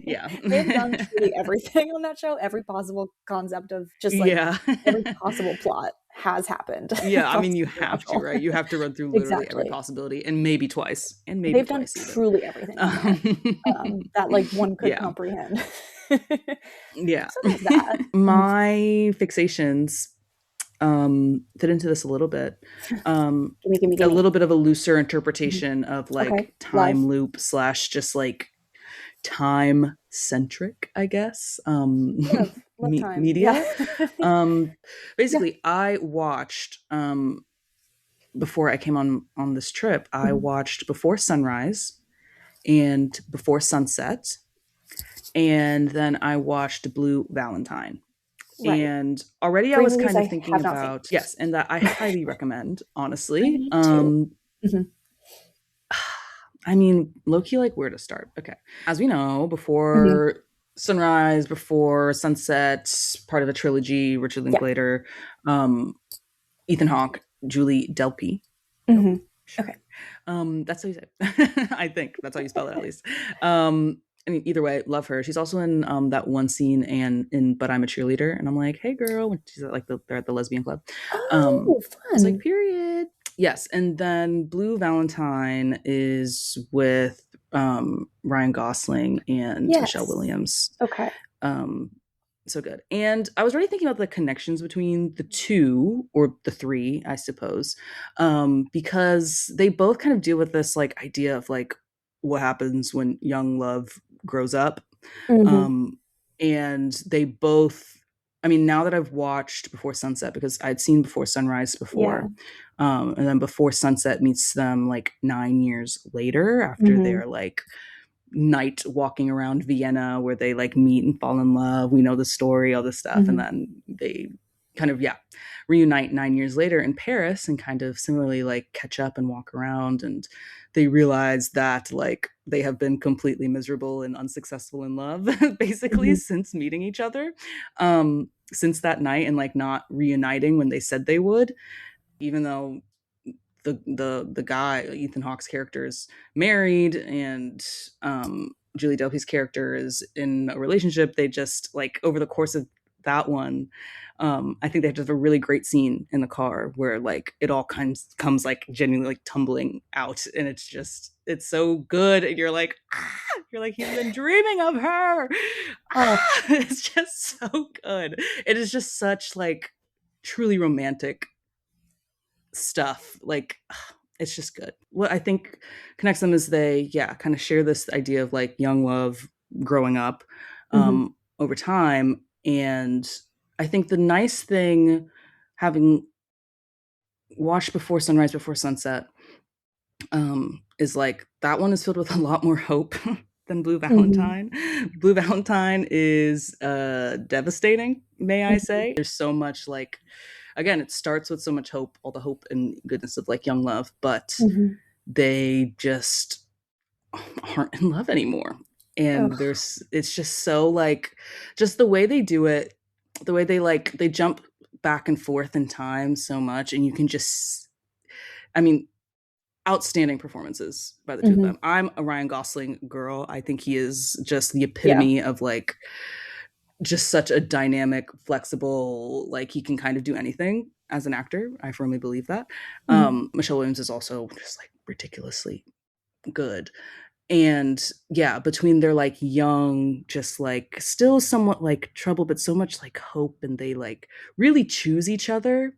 B: Yeah.
A: they've done truly everything on that show. Every possible concept of just like
B: Yeah.
A: every possible plot has happened
B: Yeah, I
A: from
B: mean, you have to,
A: Supernatural.
B: right? You have to run through literally every
A: Exactly.
B: possibility, and maybe
A: They've done
B: twice even.
A: truly everything on there
B: Um,
A: that like one could
B: yeah,
A: comprehend.
B: yeah.
A: So there's that.
B: My fixations fit into this a little bit. Um,
A: Gimme, gimme,
B: a
A: gimme.
B: little bit of a looser
A: Mhm.
B: interpretation of
A: Okay.
B: like
A: Love.
B: time loop slash just like time centric, I guess.
A: Love time. Yeah.
B: Media. Um,
A: Yeah.
B: Basically, I watched before I came on this trip. I
A: Mhm.
B: watched Before Sunrise and Before Sunset, and then I watched Blue Valentine.
A: Right.
B: And already I
A: 3
B: was
A: movies
B: kind of
A: I
B: thinking
A: have not seen.
B: about, yes, and that I highly recommend,
A: I
B: honestly.
A: need to. Mhm.
B: I mean, low-key, like where to start. Okay. As we know,
A: Mhm.
B: Before Sunrise, Before Sunset, part of a trilogy, Richard
A: Yeah.
B: Linklater, um, Ethan Hawke, Julie Delpy.
A: Mhm.
B: Sure.
A: Okay.
B: That's how you say it. I think that's how you spell it, at least. I mean, either way, love her. She's also in that one scene and in But I'm a Cheerleader, and I'm like, hey girl, when she's at like they're at the lesbian club.
A: Oh,
B: It's like
A: fun.
B: period. Yes, and then Blue Valentine is with Ryan Gosling and Michelle
A: Yes.
B: Williams.
A: Okay.
B: Um, so good. And I was already thinking about the connections between the two or the three, I suppose, because they both kind of deal with this like idea of like what happens when young love grows up.
A: Mhm.
B: Um, and they both, I mean, now that I've watched Before Sunset, because I'd seen Before Sunrise
A: Yeah.
B: before, and then Before Sunset meets them like 9 years later after
A: Mhm.
B: they're like night walking around Vienna where they like meet and fall in love. We know the story, all this stuff. And
A: Mhm.
B: then they kind of, yeah, reunite 9 years later in Paris and kind of similarly like catch up and walk around. And they realize that like they have been completely miserable and unsuccessful in love basically
A: Mhm.
B: since meeting each other, since that night, and like not reuniting when they said they would, even though the guy Ethan Hawke's character is married and Julie Delpy's character is in a relationship. They just like over the course of that one, I think they have just a really great scene in the car where like it all comes like genuinely like tumbling out, and it's so good, and you're like you're like he's been dreaming of her.
A: Oh.
B: It's just so good. It is just such like truly romantic stuff. Like it's just good. What I think connects them is they, yeah, kind of share this idea of like young love growing up
A: Mhm.
B: over time. And I think the nice thing, having watched Before Sunrise, Before Sunset, is like that one is filled with a lot more hope than Blue
A: Mhm.
B: Valentine. Blue Valentine is devastating, may I
A: Mhm.
B: say. There's so much like, again, it starts with so much hope, all the hope and goodness of like young love, but
A: Mhm.
B: they just aren't in love anymore. And
A: Ugh.
B: it's just so like, just the way they do it, the way they like, they jump back and forth in time so much. And you can just, I mean, outstanding performances by the two of
A: Mhm.
B: them. I'm a Ryan Gosling girl. I think he is just the
A: Yeah.
B: epitome of like, just such a dynamic, flexible, like he can kind of do anything. as an actor. I firmly believe that.
A: Mm-hmm.
B: Michelle Williams is also just like ridiculously good. And yeah, between their like young, just like still somewhat like trouble, but so much like hope, and they like really choose each other.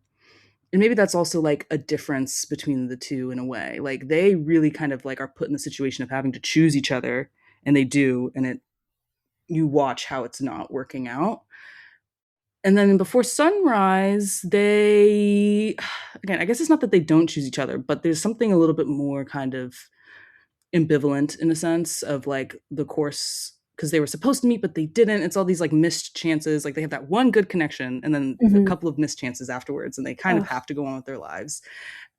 B: And maybe that's also like a difference between the two in a way. Like they really kind of like are put in the situation of having to choose each other, and they do, and it you watch how it's not working out. And then Before Sunrise, they again, I guess it's not that they don't choose each other, but there's something a little bit more kind of ambivalent in a sense of like the course, because they were supposed to meet but they didn't. It's all these like missed chances. Like they have that one good connection and then a
A: Mm-hmm.
B: couple of missed chances afterwards, and they kind of
A: Ugh.
B: have to go on with their lives.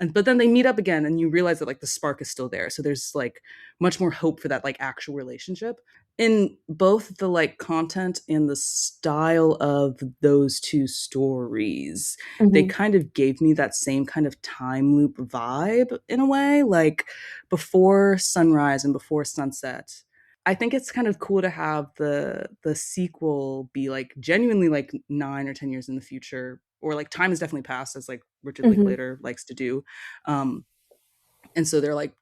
B: And but then they meet up again, and you realize that like the spark is still there. So there's like much more hope for that like actual relationship in both the like content and the style of those two stories. They
A: Mm-hmm.
B: kind of gave me that same kind of time loop vibe in a way, like Before Sunrise and Before Sunset. I think it's kind of cool to have the sequel be like genuinely like 9 or 10 years in the future, or like time has definitely passed, as like Richard
A: Mm-hmm.
B: Linklater likes to do. Um, and so they're like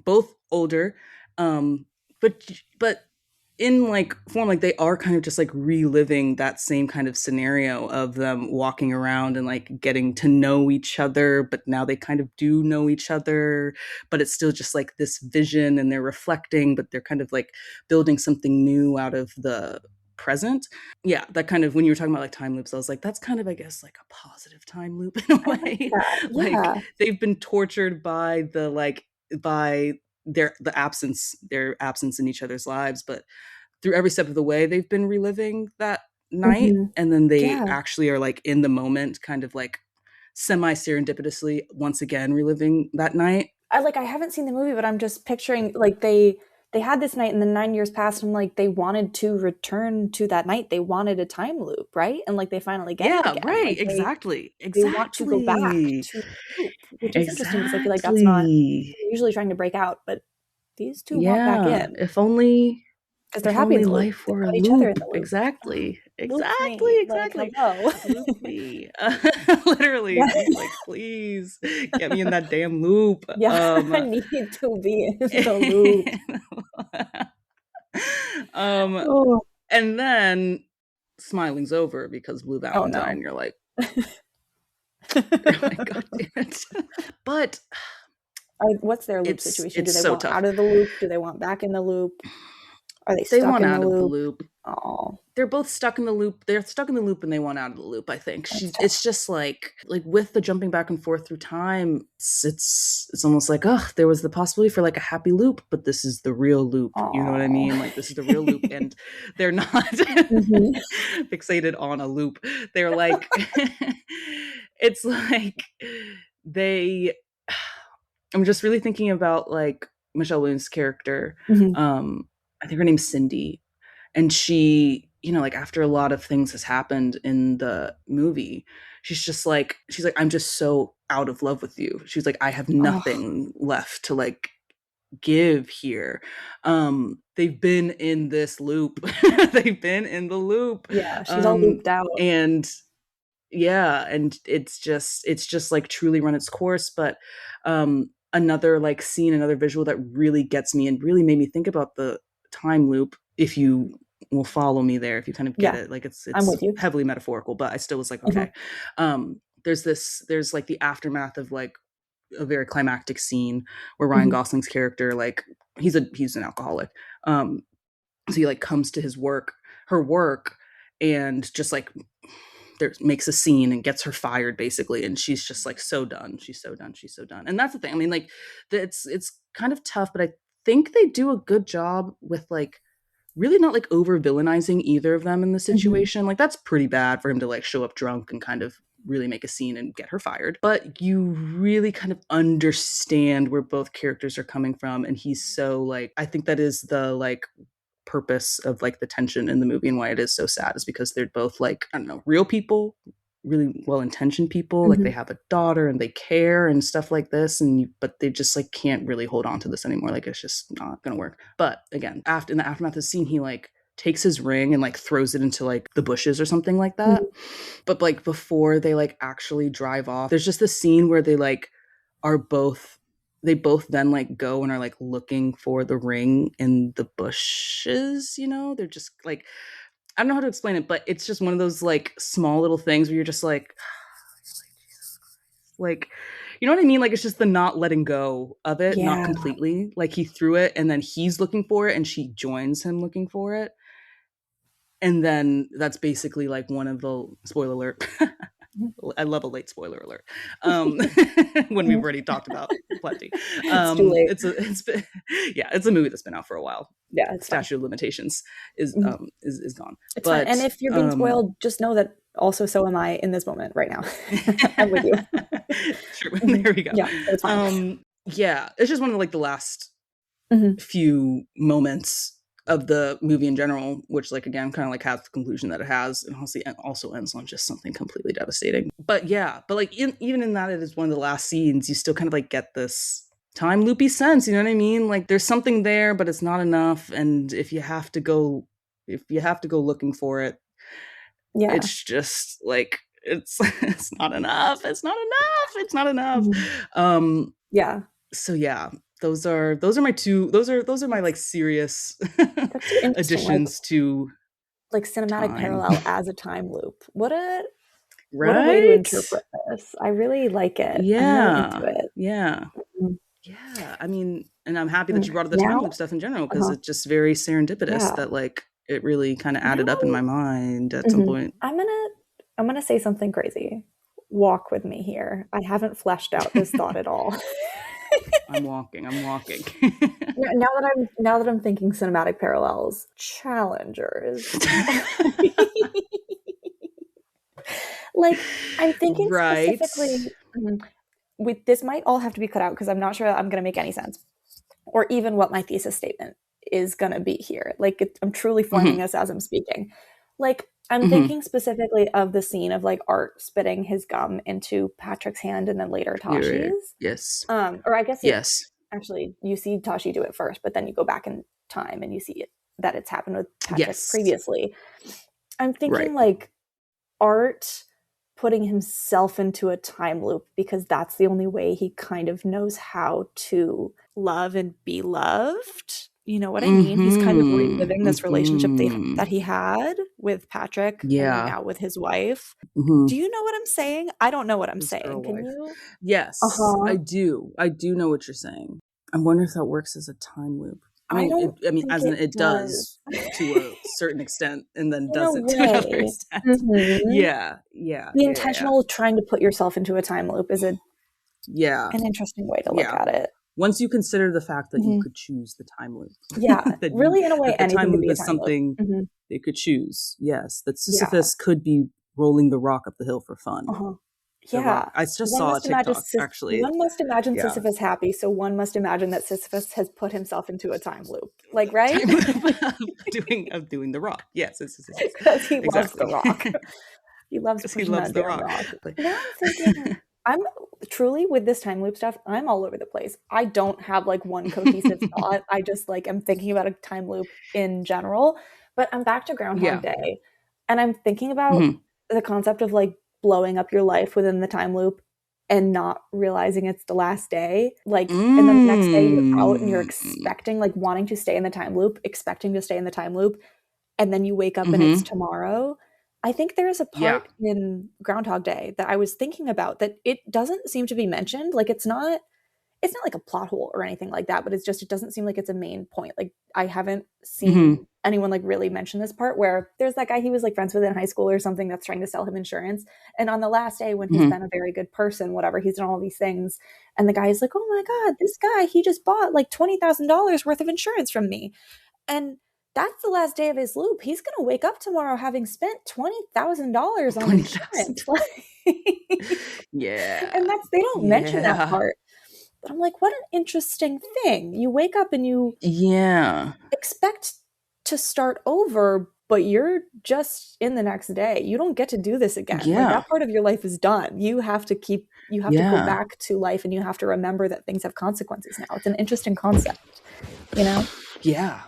B: both older, um, but in like form, like they are kind of just like reliving that same kind of scenario of them walking around and like getting to know each other, but now they kind of do know each other, but it's still just like this vision, and they're reflecting, but they're kind of like building something new out of the present. Yeah, that kind of, when you were talking about like time loops, I was like, that's kind of, I guess, like a positive time loop in a
A: I like
B: way.
A: that.
B: Like
A: Yeah.
B: they've been tortured by the like by their absence in each other's lives, but through every step of the way they've been reliving that night,
A: Mm-hmm.
B: and then they
A: Yeah.
B: actually are like in the moment, kind of like semi serendipitously once again reliving that night.
A: I haven't seen the movie, but I'm just picturing like they had this night and then 9 years passed and like they wanted to return to that night. They wanted a time loop, right? And like they finally get it
B: Yeah,
A: again.
B: right,
A: Like
B: exactly,
A: they want to go back
B: exactly,
A: to the loop, which is interesting because I feel like that's not
B: exactly.
A: they're usually trying to break out, but these two want back
B: Yeah,
A: in
B: if only,
A: because they're
B: if
A: happy in
B: only
A: the loop.
B: life
A: They
B: were a
A: got each other in
B: loop.
A: the loop.
B: Exactly,
A: Loop
B: exactly,
A: me, like
B: exactly.
A: hello.
B: Loop me. Literally,
A: Yeah,
B: just like, please get me in that damn loop.
A: yeah. I need to be in the loop.
B: um,
A: Oh,
B: and then Smiling's over because Blue
A: oh
B: Valentine.
A: no.
B: You're like, God damn it. But
A: What's their loop situation? Do
B: it's
A: they
B: so
A: want
B: tough.
A: out of the loop? Do they want back in the loop? Are they
B: They
A: stuck
B: want
A: in the
B: out of the
A: loop?
B: loop.
A: Oh,
B: They're both stuck in the loop. They're stuck in the loop and they want out of the loop, I think.
A: that's tough.
B: It's just like with the jumping back and forth through time, it's almost like, oh, there was the possibility for like a happy loop, but this is the real loop. You know what I
A: Oh.
B: mean? Like this is the real loop, and they're not
A: Hmm.
B: fixated on a loop. They're like it's like they I'm just really thinking about like Michelle Williams' character.
A: Hmm.
B: I think her name's Cindy, and she, like after a lot of things has happened in the movie, she's like, I'm just so out of love with you. She's like, I have
A: Oh,
B: nothing left to like give here. They've been in this loop. They've been in the loop.
A: yeah, she's all looped out.
B: And yeah, and it's just like truly run its course. But another like scene, another visual that really gets me and really made me think about the time loop, if you will follow me there, if you kind of get
A: Yeah,
B: it, like
A: I'm
B: it's
A: with you.
B: heavily metaphorical, but I still was like,
A: Hmm.
B: okay. There's like the aftermath of like a very climactic scene where Ryan
A: Hmm.
B: Gosling's character, like he's an alcoholic. um so he like comes to her work, and just like there makes a scene and gets her fired basically, and she's just like so done, she's so done. And that's the thing, I mean, like it's kind of tough, but I think they do a good job with like really not like over villainizing either of them in the
A: Hmm.
B: situation. Like that's pretty bad for him to like show up drunk and kind of really make a scene and get her fired, but you really kind of understand where both characters are coming from. And he's so like, I think that is the like purpose of like the tension in the movie, and why it is so sad is because they're both like, I don't know, real people, really well-intentioned people, like they
A: Hmm.
B: have a daughter and they care and stuff like this, but they just like can't really hold on to this anymore. Like it's just not gonna work. But again, after in the aftermath of the scene, he like takes his ring and like throws it into like the bushes or something like that. But like before they like actually drive off, there's just this scene where they like are both they both then like go and are like looking for the ring in the bushes, you know? They're just like, I don't know how to explain it, but it's just one of those like small little things where you're just like, you know what I mean? Like it's just the not letting go of it, not completely. Like he threw it and then he's looking for it and she joins him looking for it. And then that's basically like one of the spoiler alert. I love a late spoiler alert. When we've already talked about plenty.
A: It's too late.
B: It's a movie that's been out for a while.
A: Yeah, it's
B: statute of limitations is gone.
A: It's fine. And if you're being spoiled, just know that also so am I in this moment right now. I'm with you.
B: Sure. There we go.
A: Yeah, it's fine.
B: It's just one of like the last few moments of the movie in general, which like again kind of like has the conclusion that it has, and also ends on just something completely devastating. But like even in that, it is one of the last scenes. You still kind of like get this time loopy sense, you know what I mean? Like there's something there, but it's not enough. And if you have to go looking for it, it's just like it's not enough. It's not enough. So yeah. Those are my like serious additions to
A: like cinematic
B: time.
A: parallel as a time loop. What a way to interpret this. I really like it.
B: Yeah.
A: I'm really into it.
B: Yeah. Yeah. I mean, and I'm happy that you brought up the time loop stuff in general, because it's just very serendipitous that like it really kind of added up in my mind at some point.
A: I'm gonna say something crazy. Walk with me here. I haven't fleshed out this thought at all.
B: I'm walking.
A: now that I'm thinking cinematic parallels, challengers. Like I'm thinking specifically. This might all have to be cut out because I'm not sure that I'm going to make any sense, or even what my thesis statement is going to be here. Like I'm truly forming this as I'm speaking. Like I'm thinking specifically of the scene of like Art spitting his gum into Patrick's hand and then later Tashi's.
B: Yes.
A: Or I guess actually you see Tashi do it first, but then you go back in time and you see that it's happened with Patrick previously. I'm thinking like Art putting himself into a time loop because that's the only way he kind of knows how to love and be loved. You know what I mean? He's kind of reliving this relationship that he had with Patrick and now with his wife. Do you know what I'm saying? I don't know what I'm saying. Can you?
B: Yes, I do. I do know what you're saying. I wonder if that works as a time loop. I mean, as in it does to a certain extent, and then doesn't to another extent. The
A: intentional trying to put yourself into a time loop is an interesting way to look at it.
B: Once you consider the fact that you could choose the time loop.
A: Really, in a way,
B: the time loop is something they could choose. Yes, that Sisyphus could be rolling the rock up the hill for fun. I just saw a TikTok, actually.
A: One must imagine Sisyphus happy, so one must imagine that Sisyphus has put himself into a time loop. Like, right?
B: of doing the rock. Yes,
A: because he loves the rock. He loves the rock. Now I'm thinking, I'm truly with this time loop stuff, I'm all over the place. I don't have like one cohesive thought. I just like am thinking about a time loop in general. But I'm back to Groundhog Day, and I'm thinking about the concept of like blowing up your life within the time loop and not realizing it's the last day. Like, and then the next day you're out and you're expecting, like wanting to stay in the time loop, expecting to stay in the time loop. And then you wake up and it's tomorrow. I think there is a part in Groundhog Day that I was thinking about that it doesn't seem to be mentioned. Like it's not like a plot hole or anything like that, but it doesn't seem like it's a main point. Like I haven't seen anyone like really mention this part where there's that guy he was like friends with in high school or something that's trying to sell him insurance. And on the last day when he's been a very good person, whatever, he's done all these things. And the guy's like, oh my God, this guy, he just bought like $20,000 worth of insurance from me. And that's the last day of his loop. He's going to wake up tomorrow having spent $20,000 on insurance. And they don't mention that part. But I'm like, what an interesting thing. You wake up and you expect to start over, but you're just in the next day. You don't get to do this again. Like, that part of your life is done. You have to to go back to life, and you have to remember that things have consequences now. It's an interesting concept, you know?
B: Yeah.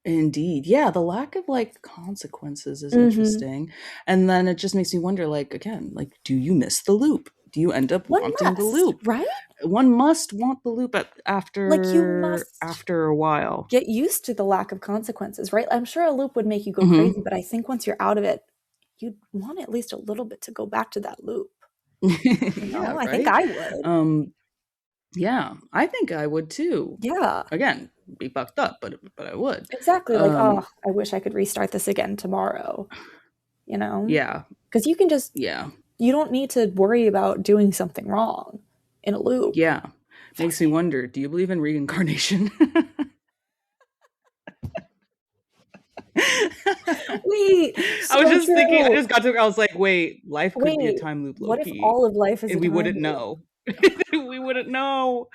B: Indeed. Yeah, the lack of like consequences is
A: Mm-hmm.
B: interesting. And then it just makes me wonder, like, again, like, do you miss the loop? Do you end up
A: One
B: wanting the
A: must,
B: loop?
A: right?
B: One must want the loop
A: Like you
B: after
A: must
B: a while.
A: get used to the lack of consequences, right? I'm sure a loop would make you go
B: Hmm.
A: crazy, but I think once you're out of it, you'd want at least a little bit to go back to that loop. You
B: Yeah,
A: know, I think
B: right?
A: I would.
B: Yeah, I think I would too.
A: Yeah,
B: Again, be fucked up, but I would.
A: exactly. Like,
B: Um,
A: oh, I wish I could restart this again tomorrow, you know?
B: yeah,
A: Because you can just,
B: yeah,
A: you don't need to worry about doing something wrong in a loop.
B: yeah. Makes me
A: Fascinating.
B: wonder, do you believe in reincarnation?
A: Wait,
B: I was
A: so
B: just thinking, I
A: true.
B: just got to, I was like, wait, life could be a
A: Wait,
B: time loop low
A: what if
B: key,
A: all of life is a
B: and we
A: time
B: wouldn't
A: loop?
B: know. We wouldn't know.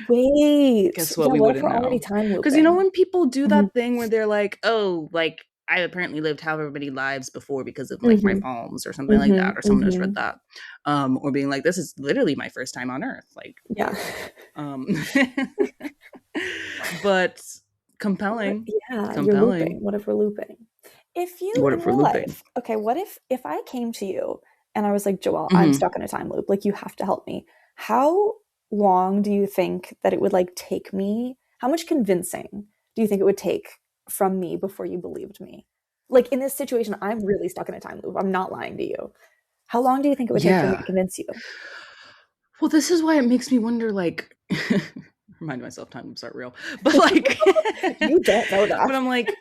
A: Wait,
B: Guess what?
A: yeah,
B: We
A: what if
B: wouldn't
A: we're already
B: know.
A: time
B: Because you know,
A: looping?
B: when people do
A: Hmm.
B: that thing where they're like, oh, like, I apparently lived however many lives before because of like my
A: Hmm.
B: palms or something like
A: Hmm.
B: that, or someone has read
A: Hmm.
B: that. Or being like, this is literally my first time on Earth. Like,
A: Yeah.
B: weird. Um, but compelling,
A: Yeah, you're
B: compelling.
A: looping. What if we're looping? If you
B: What
A: in
B: if we're
A: real
B: looping?
A: life, okay, what if I came to you and I was like, Joelle, I'm
B: Hmm.
A: stuck in a time loop. Like you have to help me. How long do you think that it would like take me? How much convincing do you think it would take from me before you believed me? Like in this situation, I'm really stuck in a time loop. I'm not lying to you. How long do you think it would take for me to
B: Yeah.
A: convince you?
B: Well, this is why it makes me wonder, like, remind myself time loops aren't real, but like,
A: You don't know
B: but
A: that.
B: I'm like,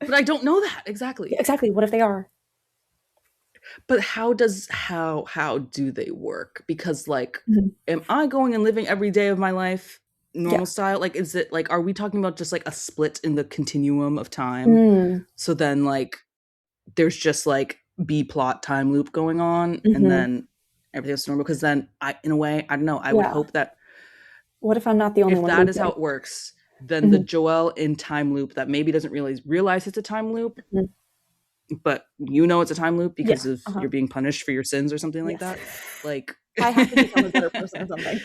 B: but I don't know that
A: Yeah,
B: exactly.
A: exactly. What if they are?
B: But how do they work? Because like,
A: Mhm.
B: am I going and living every day of my life
A: Yeah.
B: normal style? Like, is it like, are we talking about just like a split in the continuum of time?
A: Mm.
B: So then like, there's just like B plot time loop going on, and
A: Hmm.
B: then everything's normal. Because then I, in a way, I don't know. I would
A: Yeah.
B: hope that
A: What if I'm not the only
B: if
A: one
B: that is how
A: looping?
B: it works, then the
A: Mhm,
B: Joelle in time loop that maybe doesn't realize it's a time loop,
A: mhm.
B: but you know it's a time loop
A: Yeah,
B: because of
A: uh-huh.
B: you're being punished for your sins or something like
A: Yes.
B: that. Like,
A: I have to become a better person or something.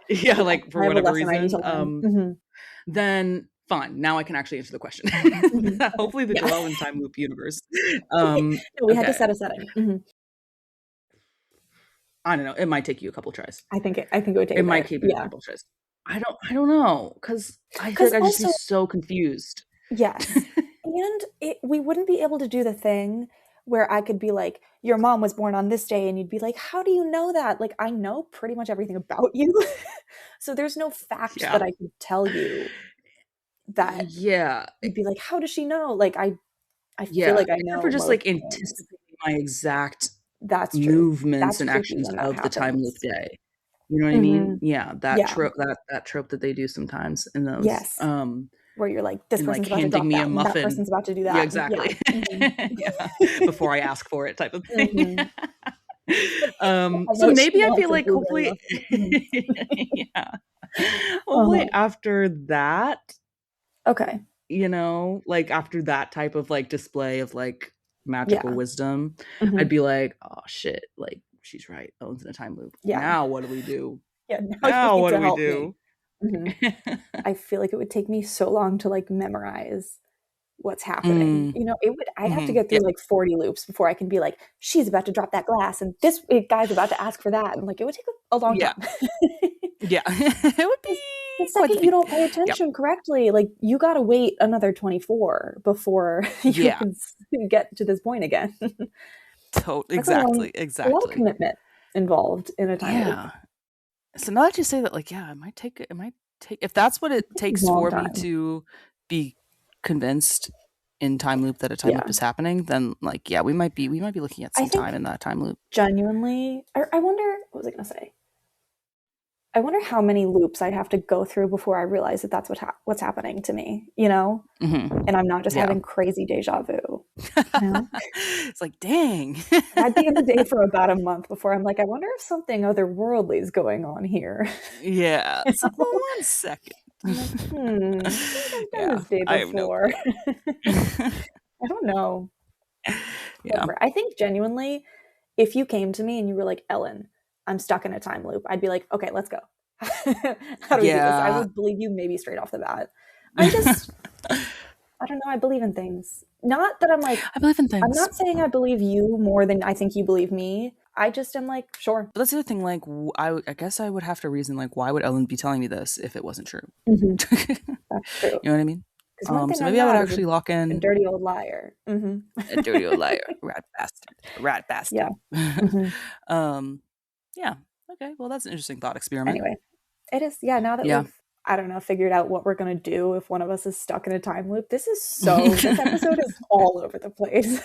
B: yeah,
A: Yeah,
B: like for
A: I have a
B: whatever
A: lesson I need
B: reason.
A: to learn. Mhm,
B: Then fine. Now I can actually answer the question.
A: mhm, okay,
B: Hopefully, the
A: yeah.
B: Joelle in time loop universe.
A: No, we had to
B: Okay.
A: set a setting. Mhm.
B: I don't know. It might take you a couple tries.
A: I think it would take
B: It
A: a
B: might
A: bit.
B: keep you a
A: Yeah.
B: couple tries. I don't know because I feel
A: Because
B: like I'd just be
A: also
B: so confused.
A: yes, and we wouldn't be able to do the thing where I could be like, "Your mom was born on this day," and you'd be like, "How do you know that?" Like, I know pretty much everything about you. So there's no fact that
B: Yeah.
A: I could tell you that
B: Yeah.
A: you'd be like, "How does she know?" Like, I feel
B: Yeah,
A: like I
B: except for
A: know
B: just,
A: most
B: like,
A: things.
B: anticipating my exact
A: That's true.
B: movements
A: That's
B: and
A: creepy
B: actions
A: when that
B: of the time loop
A: happens.
B: day. You know what I mean?
A: Mhm.
B: Yeah,
A: Yeah.
B: that trope that they do sometimes in those,
A: Yes. Where you're like, "This
B: in, like,
A: person's about to
B: handing
A: drop
B: me a
A: that, and that
B: muffin.
A: person's about to do
B: Yeah,
A: that." And yeah.
B: exactly.
A: Mhm.
B: Yeah, before I ask for it type of thing.
A: Mhm. I
B: So
A: know what she
B: maybe I
A: wants,
B: feel
A: a
B: like
A: blueberry
B: hopefully
A: muffin. Mhm.
B: yeah. Hopefully
A: Uh-huh.
B: after that,
A: Okay.
B: like after that type of like display of like magical
A: Yeah.
B: wisdom, I'd
A: Mhm.
B: be like, oh shit, like she's right. Owen's in a time loop.
A: Yeah.
B: Now what do we do?
A: Yeah, now you
B: Now
A: need
B: what
A: to
B: do we
A: help me.
B: do?
A: Mhm. I feel like it would take me so long to, like, memorize what's happening.
B: Mm,
A: You know, it would I'd have to
B: mhm,
A: get
B: yeah,
A: through like 40 loops before I can be like, "She's about to drop that glass, and this guy's about to ask for that," and, like, it would take a long
B: yeah,
A: time.
B: yeah. It would
A: 'Cause the
B: be quite the
A: second you
B: feat.
A: don't pay
B: Yep.
A: attention correctly, like, you gotta wait another 24 before you
B: Yeah.
A: can get to this point again. That's
B: Exactly.
A: a lot of
B: Exactly.
A: commitment involved in a time loop.
B: Yeah. So now that you say that, like, yeah, it might take if that's what it takes
A: Long
B: for me
A: time.
B: to be convinced in time loop that a time loop
A: Yeah.
B: is happening, then like, yeah, we might be looking at
A: I
B: some time
A: think
B: in that time loop.
A: genuinely I wonder what was I gonna say? I wonder how many loops I'd have to go through before I realize that that's what's happening to me, you know?
B: Hmm.
A: And I'm not just
B: Yeah.
A: having crazy déjà vu, you know?
B: It's like, dang.
A: I'd be in the day for about a month before I'm like, "I wonder if something otherworldly is going on here."
B: Yeah.
A: You
B: So
A: know?
B: 1 second.
A: I'm like, I think I've done
B: Yeah.
A: this day
B: I have no
A: before."
B: clue.
A: I don't know.
B: Yeah.
A: Whatever. I think genuinely, if you came to me and you were like, "Ellen, I'm stuck in a time loop," I'd be like, "Okay, let's go." How do we do this? I
B: Yeah.
A: would believe you maybe straight off the bat. I'm just I don't know. I believe in things. Not that I'm like,
B: I believe in
A: I'm
B: things.
A: not saying I believe you more than I think you believe me. I just am like, sure.
B: But that's the other thing. Like, I guess I would have to reason, like, why would Ellen be telling me this if it wasn't true?
A: That's true.
B: You know what I mean?
A: Because one thing
B: So
A: I'm
B: maybe I would
A: not is
B: actually lock
A: a
B: in
A: dirty old liar.
B: a dirty old liar, rat bastard.
A: Yeah.
B: Yeah. Okay. Well, that's an interesting thought experiment.
A: Anyway, it is. Yeah. Now that we've, I don't know, figured out what we're gonna do if one of us is stuck in a time loop. This episode is all over the place.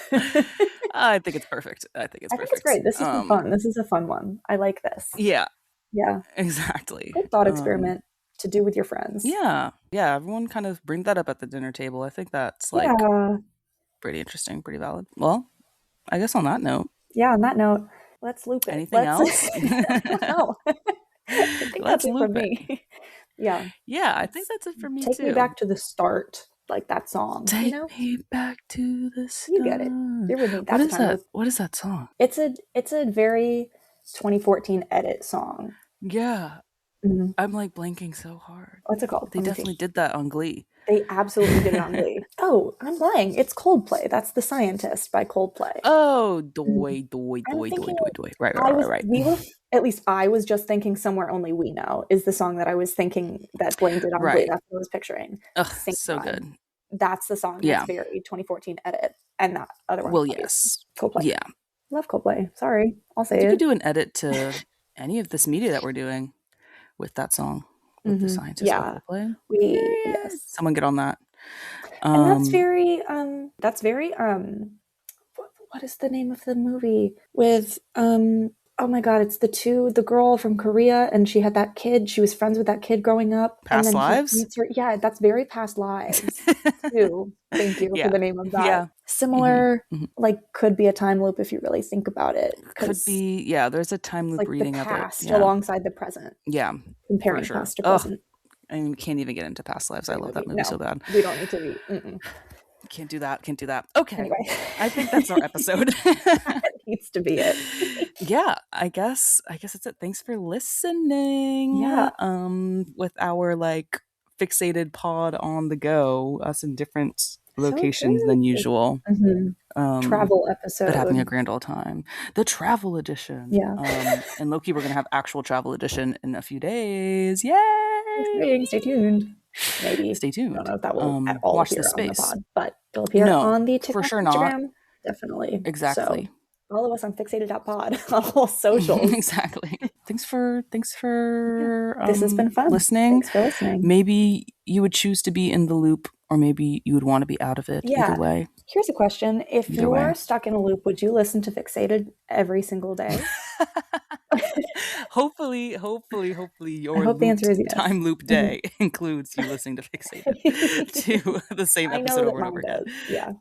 B: I think it's perfect. I think it's
A: great. This has been fun. This is a fun one. I like this.
B: Yeah.
A: Yeah.
B: Exactly.
A: Good thought experiment to do with your friends.
B: Yeah. Yeah. Everyone kind of bring that up at the dinner table. I think that's like pretty interesting, pretty valid. Well, I guess on that note.
A: Yeah, on that note, let's loop it.
B: Anything else?
A: I don't know. I think that's it for me. Yeah.
B: Yeah, I think that's it for me
A: Take
B: too.
A: me back to the start, like that song.
B: Take me back to the start.
A: You get it. You're with me.
B: What is that? What is that song?
A: It's a very 2014 edit song.
B: Yeah. I'm like blanking so hard.
A: What's it called?
B: They definitely did that on Glee.
A: They absolutely did it on Glee. Oh, I'm lying. It's Coldplay. That's The Scientist by Coldplay.
B: Oh, doy. Right.
A: We were, at least I was just thinking Somewhere Only We Know is the song that I was thinking that Blaine did on Glee. That's what I was picturing.
B: Ugh, so good.
A: That's the song that's very 2014 edit. And that other one.
B: Well, yes.
A: Coldplay.
B: Yeah.
A: Love Coldplay. Sorry. I'll say it.
B: You could do an edit to any of this media that we're doing with that song. With The Scientist by Coldplay.
A: Yes.
B: Someone get on that.
A: And that's very what is the name of the movie with oh my god, it's the girl from Korea, and she had that kid. She was friends with that kid growing up.
B: Past Lives?
A: Yeah, that's very Past Lives too. Thank you for the name of that. Yeah. Similar, like could be a time loop if you really think about it.
B: Could be, yeah, there's a time loop
A: like
B: reading
A: the past
B: of it. Yeah.
A: alongside the present.
B: Yeah.
A: Comparing past to present.
B: I mean, can't even get into Past Lives. I love that movie so bad.
A: We don't need to be.
B: Can't do that. Okay.
A: Anyway.
B: I think that's our episode.
A: That needs to be it.
B: Yeah, I guess that's it. Thanks for listening.
A: Yeah.
B: With our like fixated pod on the go, us in different locations than usual.
A: Travel episode.
B: But having a grand old time. The travel edition.
A: Yeah.
B: And Loki, we're gonna have actual travel edition in a few days. Yay!
A: Stay tuned. Maybe.
B: Stay tuned.
A: I don't know if that will at all
B: watch
A: appear
B: the space.
A: on the pod, but it'll appear on the TikTok,
B: for sure
A: Instagram.
B: Not.
A: Definitely.
B: Exactly.
A: So, follow us on fixated.pod on all socials.
B: Exactly. Thanks for
A: this has been fun.
B: Listening.
A: Thanks for listening.
B: Maybe you would choose to be in the loop, or maybe you would want to be out of it. Either way.
A: Here's a question. If you are stuck in a loop, would you listen to Fixated every single day?
B: Hopefully your time loop day includes you listening to Fixated to the same episode over and over again.
A: Yeah.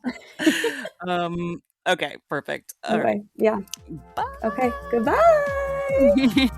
B: Okay, perfect.
A: All right. Yeah.
B: Bye.
A: Okay. Goodbye.